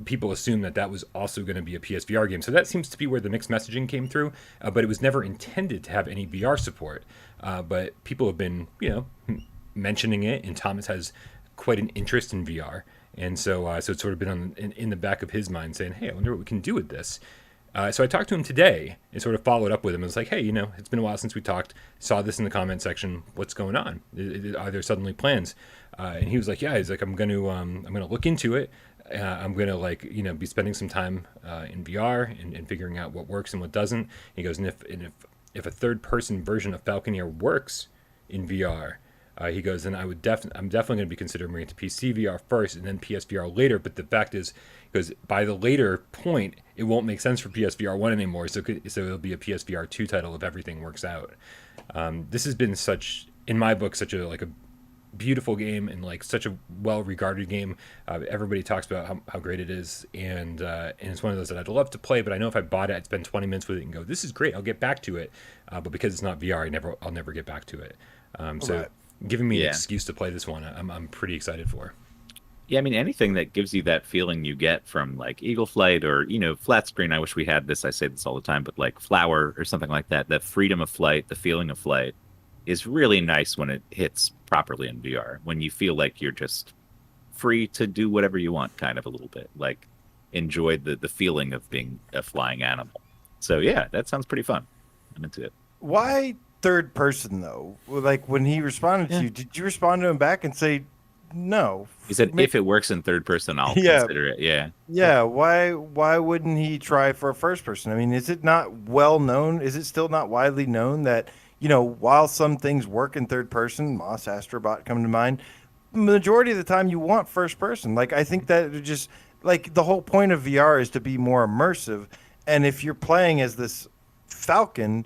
people assumed that was also going to be a PSVR game. So that seems to be where the mixed messaging came through. But it was never intended to have any VR support. But people have been, mentioning it, and Thomas has quite an interest in VR, and so it's sort of been in the back of his mind, saying, "Hey, I wonder what we can do with this." So I talked to him today and sort of followed up with him. I was like, "Hey, it's been a while since we talked. Saw this in the comment section. What's going on? Are there suddenly plans?" And he was like, "Yeah." He's like, "I'm gonna look into it. I'm gonna be spending some time in VR and figuring out what works and what doesn't." He goes, "And if a third person version of Falconeer works in VR." He goes, then I'm definitely going to be considering bringing it to PC VR first and then PSVR later. But the fact is, because by the later point, it won't make sense for PSVR 1 anymore. So it'll be a PSVR 2 title if everything works out. This has been in my book, such a beautiful game and such a well-regarded game. Everybody talks about how great it is, and it's one of those that I'd love to play. But I know if I bought it, I'd spend 20 minutes with it and go, "This is great. I'll get back to it." But because it's not VR, I'll never get back to it. Giving me an excuse to play this one, I'm pretty excited for. Yeah, I mean, anything that gives you that feeling you get from Eagle Flight or flat screen. I wish we had this. I say this all the time, but Flower or something like that. That freedom of flight, the feeling of flight, is really nice when it hits properly in VR. When you feel like you're just free to do whatever you want, kind of a little bit. Enjoy the feeling of being a flying animal. So yeah, that sounds pretty fun. I'm into it. Why third person though? When he responded to you, did you respond to him back and say no? He said if it works in third person, I'll consider it. Yeah. Why wouldn't he try for a first person? I mean, is it not well known? Is it still not widely known that while some things work in third person, Moss Astrobot come to mind, majority of the time you want first person. I think that it just the whole point of VR is to be more immersive, and if you're playing as this Falcon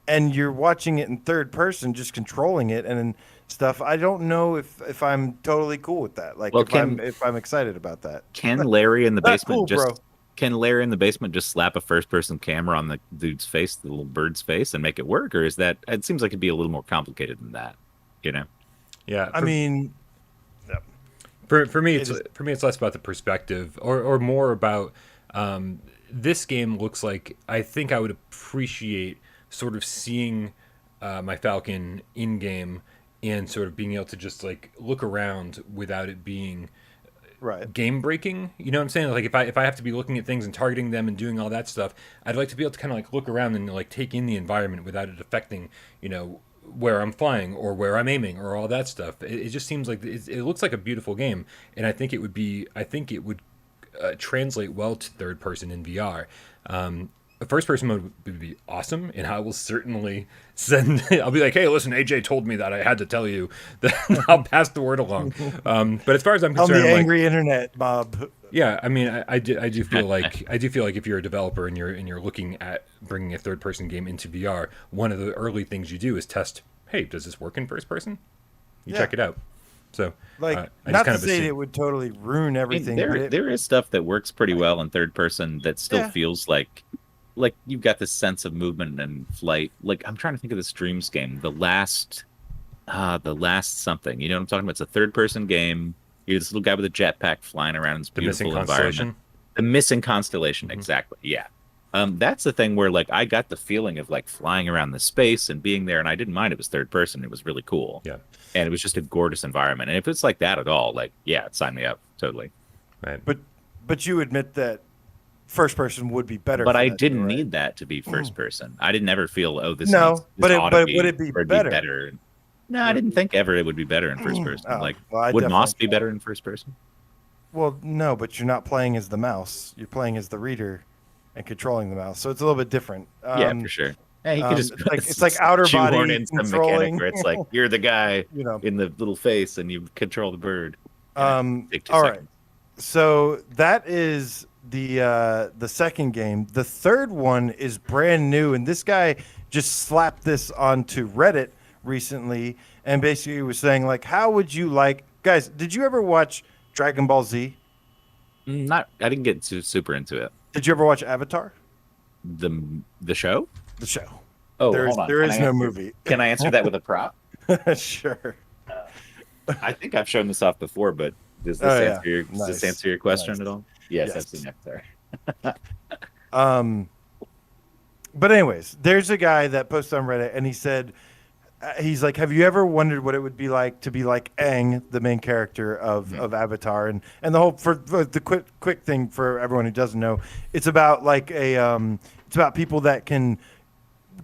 and you're watching it in third person, just controlling it and stuff, I don't know if I'm totally cool with that. If I'm excited about that. Can Larry in the basement Can Larry in the basement just slap a first person camera on the dude's face, the little bird's face, and make it work? Or is that? It seems like it'd be a little more complicated than that. Yeah. I mean, for me, it's less about the perspective or more about this game looks like. I think I would appreciate sort of seeing my Falcon in game and sort of being able to just look around without it being game breaking. You know what I'm saying? If I have to be looking at things and targeting them and doing all that stuff, I'd like to be able to kind of look around and take in the environment without it affecting where I'm flying or where I'm aiming or all that stuff. It just seems like it looks like a beautiful game, and I think it would translate well to third person in VR. A first person mode would be awesome, and I will certainly I'll be like, "Hey, listen, AJ told me that I had to tell you that." I'll pass the word along. But as far as I'm concerned, on the angry internet, Bob. Yeah, I mean, I do feel like if you're a developer and you're looking at bringing a third person game into VR, one of the early things you do is test. Hey, does this work in first person? You check it out. So not to say it would totally ruin everything. I mean, there is stuff that works pretty well in third person that still feels like you've got this sense of movement and flight. I'm trying to think of this Dreams game, the last something. You know what I'm talking about? It's a third person game. You're this little guy with a jetpack flying around in this beautiful environment. The Missing Constellation, exactly. Yeah. That's the thing where like I got the feeling of like flying around the space and being there, and I didn't mind it was third person. It was really cool. Yeah. And it was just a gorgeous environment. And if it's like that at all, like, yeah, sign me up. Totally. Right. But you admit that first person would be better. But I didn't need that to be first person. I didn't ever feel, oh, this no, but would it be better? No, I didn't think ever it would be better in first person. Would Moss be better in first person? Well, no, but you're not playing as the mouse. You're playing as the reader and controlling the mouse. So it's a little bit different. Yeah, for sure. Yeah, he could just it's like outer body in some mechanic where it's like you're the guy in the little face and you control the bird. All right. So that is the second game. The third one is brand new, and this guy just slapped this onto Reddit recently and basically was saying like, how would you like, guys, did you ever watch Dragon Ball Z? I didn't get super into it. Did you ever watch Avatar? The show? The show. Oh, there is no movie. Can I answer that with a prop? Sure. I think I've shown this off before, but does this answer your question at all? Yes, I've seen Avatar. But anyways, there's a guy that posted on Reddit, and he said, he's like, have you ever wondered what it would be like to be like Aang, the main character of Avatar? And the whole, for the quick thing for everyone who doesn't know, it's about like it's about people that can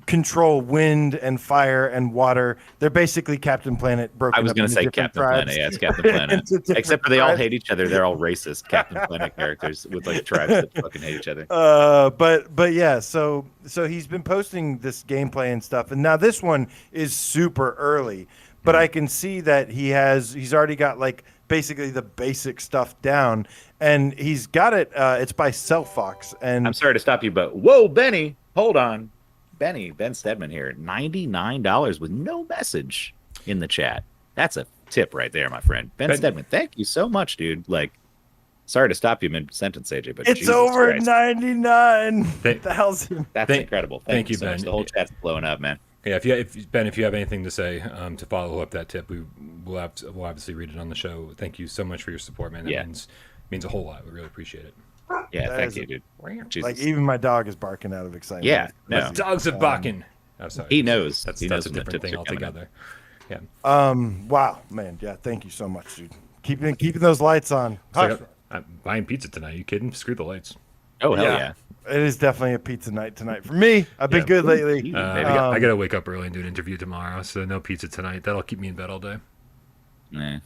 control wind and fire and water. They're basically Captain Planet broken up. I was going to say Captain Planet. Yeah, it's Captain Planet. Except for they all hate each other. They're all racist Captain Planet characters with like tribes that fucking hate each other. But yeah, so he's been posting this gameplay and stuff, and now this one is super early. But I can see that he's already got like basically the basic stuff down, and he's got it. It's by Cellfox. And I'm sorry to stop you, but whoa, Benny, hold on. Ben Stedman here, $99 with no message in the chat. That's a tip right there, my friend. Ben Stedman, thank you so much, dude. Like, sorry to stop you mid-sentence, AJ, but it's Jesus over Christ. 99,000. That's incredible. Thank you so Ben. much. The whole chat's blowing up, man. Yeah, if you have anything to say to follow up that tip, we'll obviously read it on the show. Thank you so much for your support, man. That means a whole lot. We really appreciate it. Yeah, thank you, dude. Jesus. Like even my dog is barking out of excitement. Yeah, no. Dogs are barking. I'm sorry. He knows. That's knows a different thing altogether. Yeah. Wow, man. Yeah, thank you so much, dude. Keeping those lights on. I'm buying pizza tonight. Are you kidding? Screw the lights. Oh hell yeah. It is definitely a pizza night tonight for me. I've been good lately. I gotta wake up early and do an interview tomorrow, so no pizza tonight. That'll keep me in bed all day. Nah.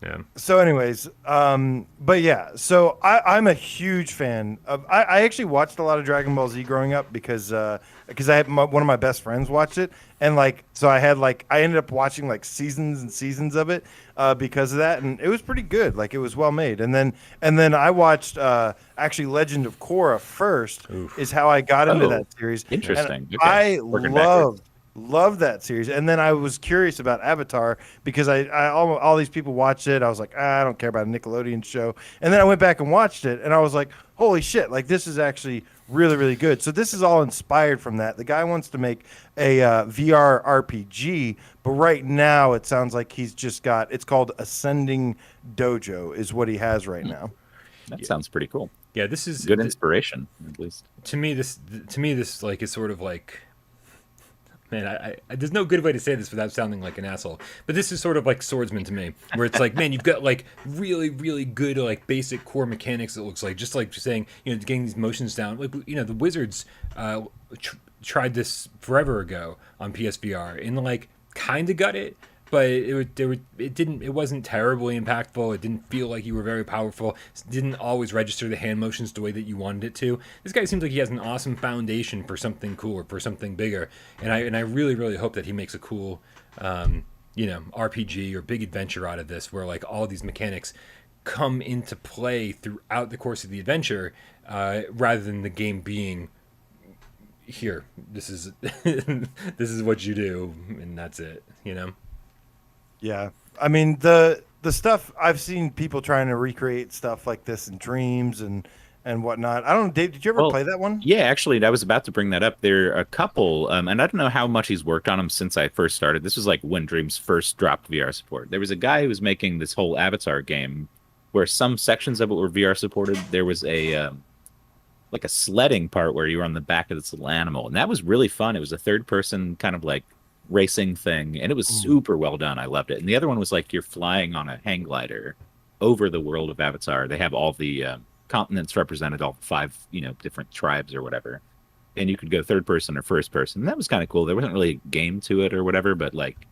Yeah. So anyways, but yeah, so I'm a huge fan of, I actually watched a lot of Dragon Ball Z growing up because I had one of my best friends watched it. And like, so I ended up watching like seasons and seasons of it because of that. And it was pretty good. Like it was well made. And then I watched actually Legend of Korra first. Oof. Is how I got into that series. Interesting. Okay. I loved that series, and then I was curious about Avatar because all these people watched it. I was like, I don't care about a Nickelodeon show, and then I went back and watched it, and I was like, holy shit, like this is actually really, really good. So this is all inspired from that. The guy wants to make a VR RPG, but right now it sounds like he's just got, it's called Ascending Dojo is what he has right now. That sounds pretty cool. Yeah, this is good inspiration, at least. To me, this like is sort of like, man, I there's no good way to say this without sounding like an asshole. But this is sort of like Swordsman to me, where it's like, man, you've got like really, really good like basic core mechanics. It looks like just like saying, getting these motions down. Like the Wizards tried this forever ago on PSVR and like kind of got it. But it wasn't terribly impactful. It didn't feel like you were very powerful. It didn't always register the hand motions the way that you wanted it to. This guy seems like he has an awesome foundation for something cool or for something bigger. And I really, really hope that he makes a cool, RPG or big adventure out of this, where like all these mechanics come into play throughout the course of the adventure, rather than the game being, here, this is this is what you do, and that's it. Yeah, I mean the stuff I've seen people trying to recreate stuff like this in Dreams and whatnot. I don't know, Dave, did you ever play that one? Yeah, actually, I was about to bring that up. There are a couple, and I don't know how much he's worked on them since I first started. This was like when Dreams first dropped VR support. There was a guy who was making this whole Avatar game where some sections of it were VR supported. There was a like a sledding part where you were on the back of this little animal, and that was really fun. It was a third person kind of like racing thing, and it was super well done. I loved it. And the other one was like you're flying on a hang glider over the world of Avatar. They have all the continents represented, all 5 different tribes or whatever, and you could go third person or first person. And that was kind of cool. There wasn't really a game to it or whatever, but like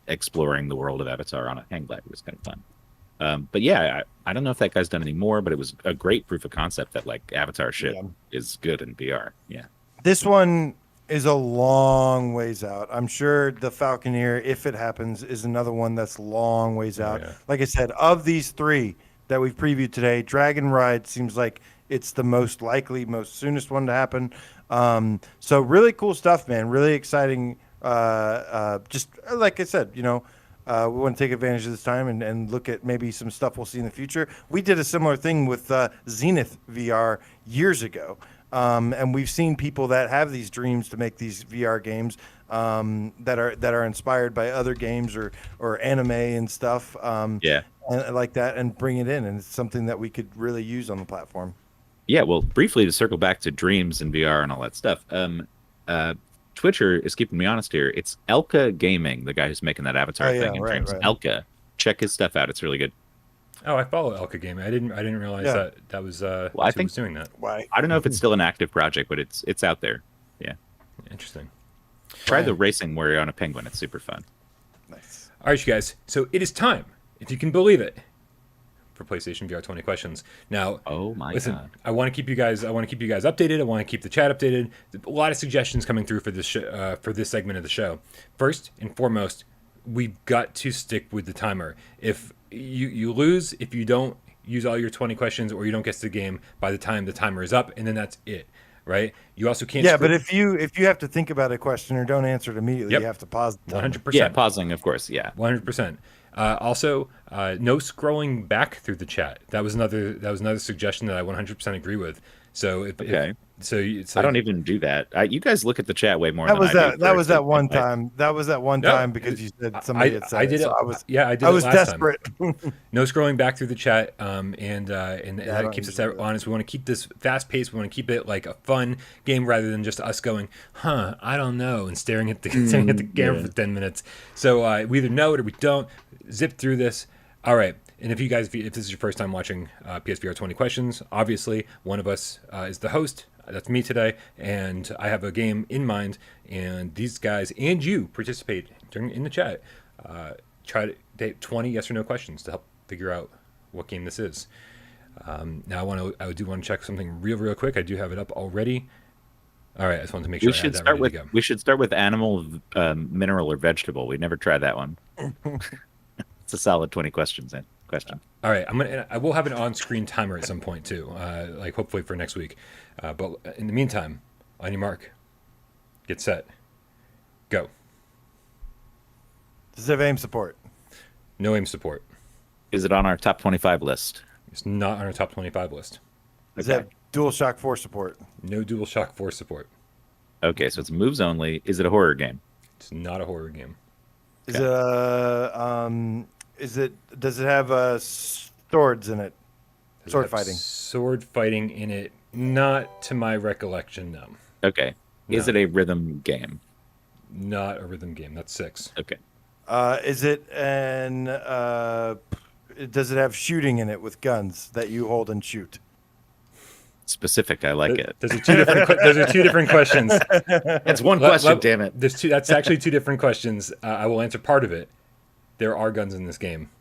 exploring the world of Avatar on a hang glider was kind of fun. But yeah, I don't know if that guy's done any more, but it was a great proof of concept that like Avatar shit is good in VR. Yeah, this one is a long ways out. I'm sure the Falconeer, if it happens, is another one that's long ways out. Yeah. Like I said, of these 3 that we've previewed today, Dragonride seems like it's the most likely, most soonest one to happen. So really cool stuff, man. Really exciting. Just like I said, we want to take advantage of this time and look at maybe some stuff we'll see in the future. We did a similar thing with Zenith VR years ago. And we've seen people that have these dreams to make these VR games that are inspired by other games or anime and stuff. And like that, and bring it in, and it's something that we could really use on the platform. Yeah, well, briefly to circle back to dreams and VR and all that stuff. Twitcher is keeping me honest here. It's Elka Gaming, the guy who's making that Avatar thing in dreams. Right. Elka, check his stuff out. It's really good. Oh, I follow Elka Gaming. I didn't realize that was I think was doing that. Why? I don't know if it's still an active project, but it's out there. Yeah. Interesting. Try the racing where you're on a penguin. It's super fun. Nice. All right, you guys. So it is time, if you can believe it, for PlayStation VR 20 questions. Now, listen, God. I want to keep you guys updated. I want to keep the chat updated. A lot of suggestions coming through for this segment of the show. First and foremost, we've got to stick with the timer. If you lose, if you don't use all your 20 questions or you don't get to the game by the time the timer is up, and then that's it, right? You also can't. Yeah, but if you have to think about a question or don't answer it immediately, you have to pause the timer. 100%. Yeah, pausing, of course. Yeah, 100%. Also, no scrolling back through the chat. That was another suggestion that I 100% agree with. So I don't even do that. You guys look at the chat way more. That was that one time. That was that one time because you said somebody had said I did it. So I was desperate. No scrolling back through the chat, and that keeps us honest. We want to keep this fast paced. We want to keep it like a fun game rather than just us going, I don't know, and staring at the camera for 10 minutes. So we either know it or we don't. Zip through this. All right. And if this is your first time watching PSVR 20 questions, obviously one of us is the host. That's me today, and I have a game in mind. And these guys and you participate in the chat. Try to take 20 yes or no questions to help figure out what game this is. Now I do want to check something real quick. I do have it up already. All right, I just wanted to make sure we should start with animal, mineral, or vegetable. We never tried that one. It's a solid 20 questions in. All right, I will have an on-screen timer at some point too, like hopefully for next week. But in the meantime, on your mark, get set, go. Does it have aim support? No aim support. Is it on our top 25 list? It's not on our top 25 list. Does it have DualShock 4 support? No DualShock 4 support. Okay, so it's moves only. Is it a horror game? It's not a horror game. Is does it have swords in it? Sword fighting. Sword fighting in it? Not to my recollection, no. Okay. No. Is it a rhythm game? Not a rhythm game. That's 6. Okay. Is it does it have shooting in it with guns that you hold and shoot? Specific, I like it. Those are two different questions. That's one question, damn it. That's actually 2 different questions. I will answer part of it. There are guns in this game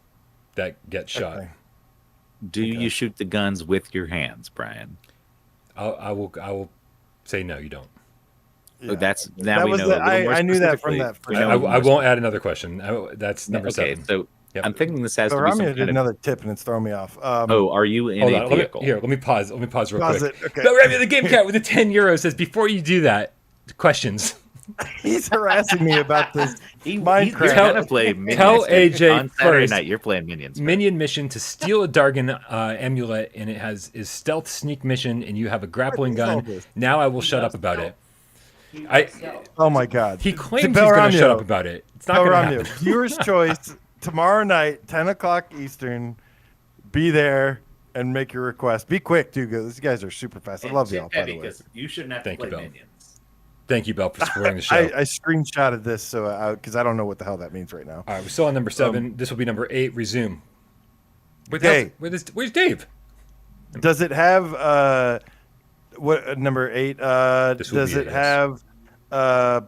that get shot. Okay. Do you shoot the guns with your hands, Brian? I will say no, you don't. Yeah. I knew that from that. I won't add another question. That's number 7. Okay, so yep. I'm thinking this has to be some kind of another tip, and it's throwing me off. Are you in a vehicle? Let me pause. Let me pause real quick. Okay. The Gamecat with the €10 says, before you do that, questions. He's harassing me about this. Minecraft. Tell AJ on Saturday first. night you're playing Minions. Bro. Minion mission to steal a Dargon amulet, and it is stealth sneak mission, and you have a grappling gun. Now I will shut up about it. Oh my God! He claims he's going to shut up about it. It's not going to happen. Viewer's choice tomorrow night, 10 o'clock Eastern. Be there. and make your request. Be quick, too. These guys are super fast. I love y'all, by the way. You shouldn't have to play Minions. Thank you, Bell, for supporting the show. I screenshotted this because I don't know what the hell that means right now. All right, we're still on number 7. This will be number 8. Resume. Where's Dave? Does it have what number 8? Does it have? Are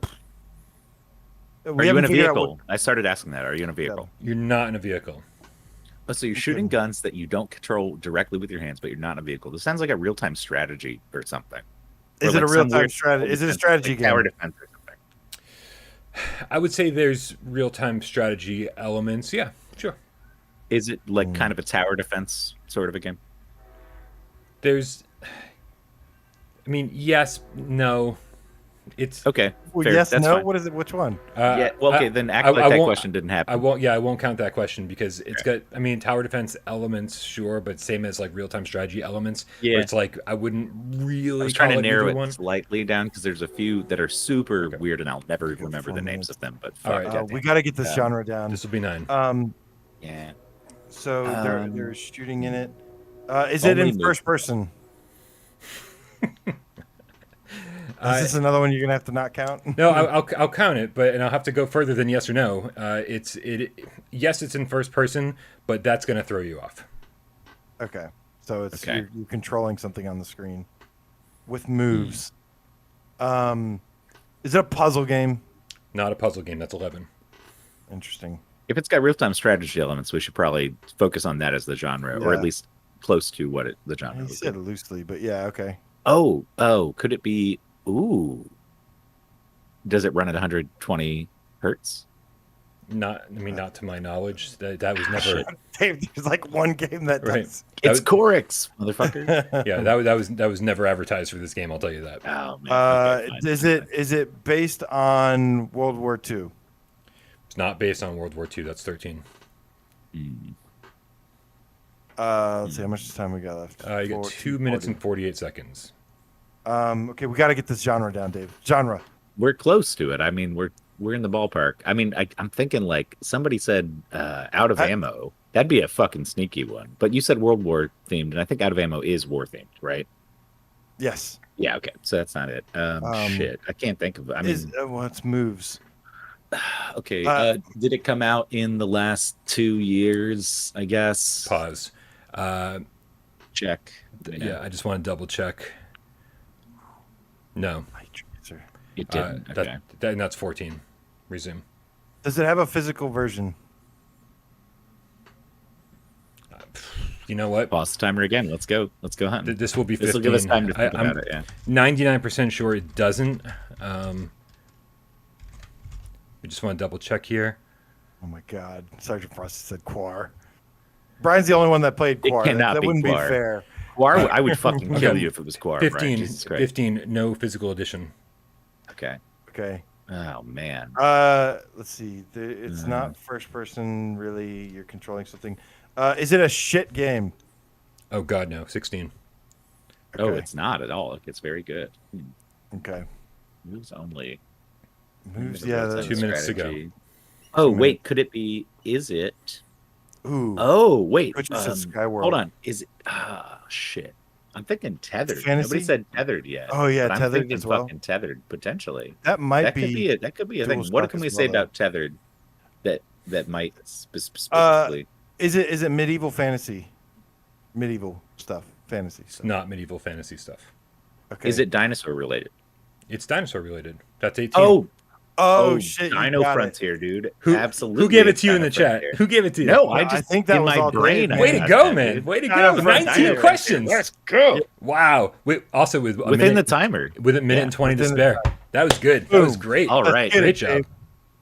you in a vehicle? I started asking that. Are you in a vehicle? You're not in a vehicle. Oh, so you're shooting guns that you don't control directly with your hands, but you're not in a vehicle. This sounds like a real-time strategy or something. Is it a real-time strategy? Is it a strategy game? Tower defense or something? I would say there's real-time strategy elements. Yeah, sure. Is it like kind of a tower defense sort of a game? Yes, no. It's okay. Well, yes, no. Fine. What is it? Which one? Then act like that question didn't happen. I won't count that question because it's got. Tower defense elements, sure, but same as like real-time strategy elements. Yeah, it's like I wouldn't really. I was trying to narrow it slightly down because there's a few that are super weird, and I'll never remember the names of them. But all right, we got to get this genre down. This will be 9. Yeah. So they're shooting in it. Is it in first person? Is this another one you're gonna have to not count? No, I'll count it, but I'll have to go further than yes or no. Yes, it's in first person, but that's gonna throw you off. Okay, so it's you're controlling something on the screen with moves. Is it a puzzle game? Not a puzzle game. That's 11. Interesting. If it's got real-time strategy elements, we should probably focus on that as the genre, or at least close to what the genre is. You said loosely, but yeah, okay. Oh, could it be? Ooh. Does it run at 120 hertz? Not to my knowledge. That was never. Dave, there's like one game that does. It's Corix, motherfucker. Yeah, that was never advertised for this game. I'll tell you that. Oh man. Is it based on World War II? It's not based on World War II. That's 13. Let's see how much time we got left. You got 2 minutes and 48 seconds. Okay, we got to get this genre down, Dave. Genre. We're close to it. We're in the ballpark. I'm thinking like somebody said out of ammo. That'd be a fucking sneaky one. But you said World War themed, and I think out of ammo is war themed, right? Yes. Yeah. Okay. So that's not it. Shit. I can't think of it. It's moves. Okay. Did it come out in the last 2 years? I guess. Pause. Check. Yeah, I just want to double check. No. It didn't. Okay. That's 14. Resume. Does it have a physical version? You know what? Pause the timer again. Let's go hunting. This will be 15. This will give us time to think about it. Yeah. 99% sure it doesn't. We just want to double check here. Oh my God! Sergeant Frosty said Quar. Brian's the only one that played Quar. That wouldn't Quar. Be fair. Quar, I would fucking kill you if it was Quar. 15. No physical edition. Okay. Oh man. Let's see. It's not first person. Really, you're controlling something. Is it a shit game? Oh God, no. 16. Okay. Oh, it's not at all. It's very good. Okay. Moves only. Moves. Yeah. 2 minutes to go. Oh wait, could it be? Is it? Ooh. Oh wait. Hold on. Is it? Shit. I'm thinking tethered. Fantasy? Nobody said tethered yet. Oh yeah, but tethered I'm thinking as well. Fucking tethered potentially. That be. That could be a thing. What can we say about tethered? That might specifically. Is it medieval fantasy? Medieval stuff, fantasy stuff. Not medieval fantasy stuff. Okay. Is it dinosaur related? It's dinosaur related. That's 18. Oh shit! Dino Frontier, dude. Absolutely. Who gave it to you in the chat? Who gave it to you? No, I think that was my brain. Way to go, man! Way to go! 19 questions. Let's go! Wow. Also within the timer, with a minute and 20 to spare. That was good. That was great. All right, great job.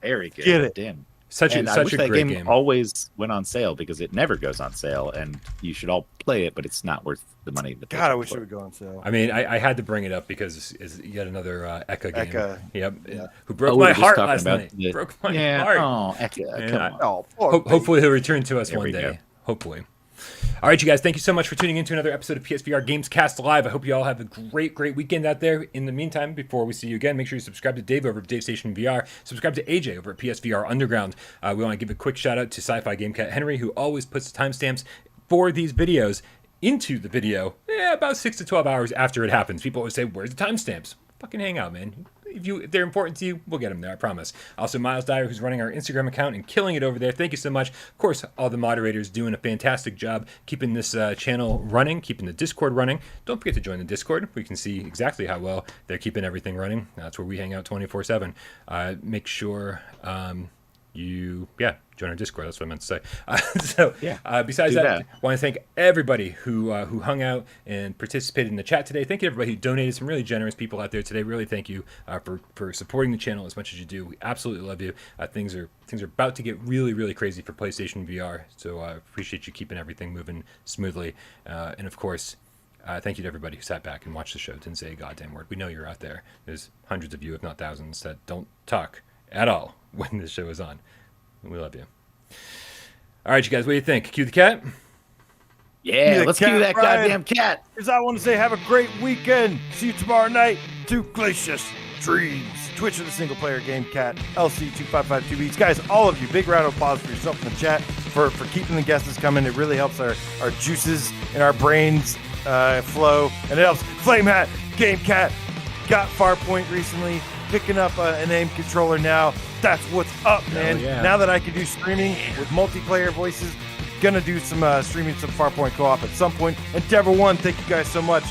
Very good. Get it. Damn. Such a great game. Always went on sale because it never goes on sale, and you should all play it, but it's not worth the money. God, I wish it would go on sale. I mean, I had to bring it up because it's yet another Eka game. Eka. Yep. Yeah. Who broke my heart last night. Broke my heart. Oh, Eka. Come on. Hopefully he'll return to us one day. Hopefully. All right, you guys, thank you so much for tuning in to another episode of PSVR Gamescast Live. I hope you all have a great weekend out there. In the meantime, before we see you again, make sure you subscribe to Dave over at Dave Station VR. Subscribe to AJ over at PSVR Underground. We want to give a quick shout out to SciFiGamecatHenry, who always puts timestamps for these videos into the video about 6 to 12 hours after it happens. People always say, where's the timestamps? Fucking hang out, man. If they're important to you, we'll get them there, I promise. Also, Miles Dyer, who's running our Instagram account and killing it over there. Thank you so much. Of course, all the moderators doing a fantastic job keeping this channel running, keeping the Discord running. Don't forget to join the Discord. We can see exactly how well they're keeping everything running. That's where we hang out 24/7. Make sure you join our Discord. That's what I meant to say. Besides that, I want to thank everybody who hung out and participated in the chat today. Thank you to everybody who donated. Some really generous people out there today. Really thank you for supporting the channel as much as you do. We absolutely love you. Things are about to get really, really crazy for PlayStation VR, so I appreciate you keeping everything moving smoothly. And of course, thank you to everybody who sat back and watched the show, didn't say a goddamn word. We know you're out there. There's hundreds of you, if not thousands, that don't talk at all when this show is on. We love you. All right, you guys, what do you think? Cue the cat? Yeah, let's cue that goddamn cat. Because I want to say have a great weekend. See you tomorrow night. To Glacius Dreams. Twitch of the single player Gamecat, LC2552Beats. Guys, all of you, big round of applause for yourself in the chat for keeping the guests coming. It really helps our juices and our brains flow. And it helps. Flame Hat, Gamecat, got Farpoint recently. Picking up an aim controller now. That's what's up, man. Yeah. Now that I can do streaming with multiplayer voices, gonna do some streaming, some Farpoint co-op at some point. Endeavor One, thank you guys so much.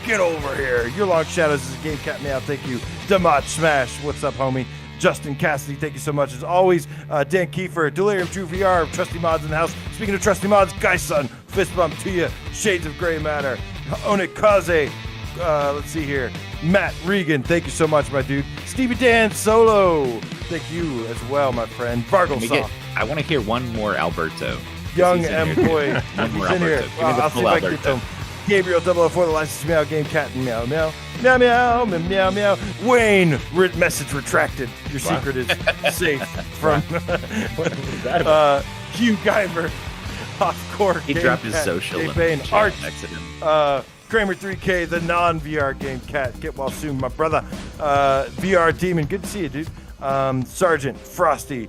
Get over here. Your Long Shadows is a Gamecat Meow. Thank you. Damage Smash, what's up, homie? Justin Cassidy, thank you so much. As always, Dan Kiefer, Delirium True VR, Trusty Mods in the house. Speaking of Trusty Mods, Guy Son, fist bump to you. Shades of Gray Matter, Onikaze. Let's see here. Matt Regan, thank you so much, my dude. Stevie Dan Solo, thank you as well, my friend. Varglesoft. I want to hear one more Alberto. Young M. Boy, he's in here. I'll see if I can get to him. Gabriel 004, the license Meow, Gamecat, Meow, Meow, Meow, Meow, Meow, Meow. Wayne, message retracted. Your secret is safe from Hugh Guyver, Off-Core. He dropped his social and Arch. Kramer 3K, the non-VR game cat. Get well soon, my brother. VR Demon, good to see you, dude. Sergeant Frosty.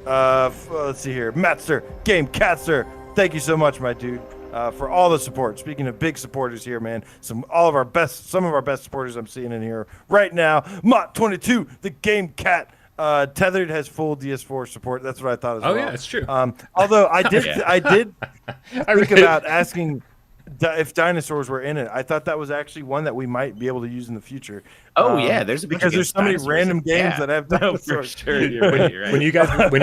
Let's see here. Matster, Game Catster. Thank you so much, my dude, for all the support. Speaking of big supporters here, man, some of our best supporters I'm seeing in here right now. Mott22, the Game Cat. Tethered has full DS4 support. That's what I thought as well. Oh yeah, it's true. Although I did think about asking if dinosaurs were in it. I thought that was actually one that we might be able to use in the future. Oh yeah, there's a because there's so many random games that have dinosaurs. No, for sure. You're right. When you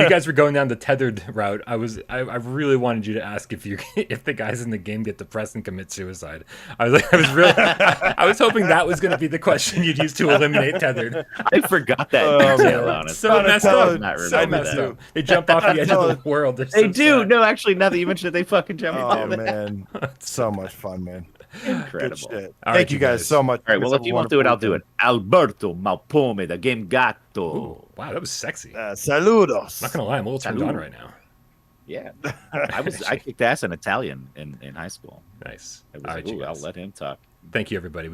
guys were going down the tethered route, I really wanted you to ask if the guys in the game get depressed and commit suicide. I was hoping that was going to be the question you'd use to eliminate tethered. I forgot that detail on it. So messed up. So messed up. They jump off the edge of the world. They do. Sad. No, actually, now that you mentioned it, they fucking jump off. Oh man, so much fun, man. Incredible. Thank you guys so much. All right, well, if you won't do it, I'll do it. Alberto Malpome, the Game Gatto. Ooh, wow, that was sexy. Saludos. I'm not gonna lie, I'm a little turned on right now. Yeah, I kicked ass in Italian in high school. Nice. I was I'll let him talk. Thank you, everybody.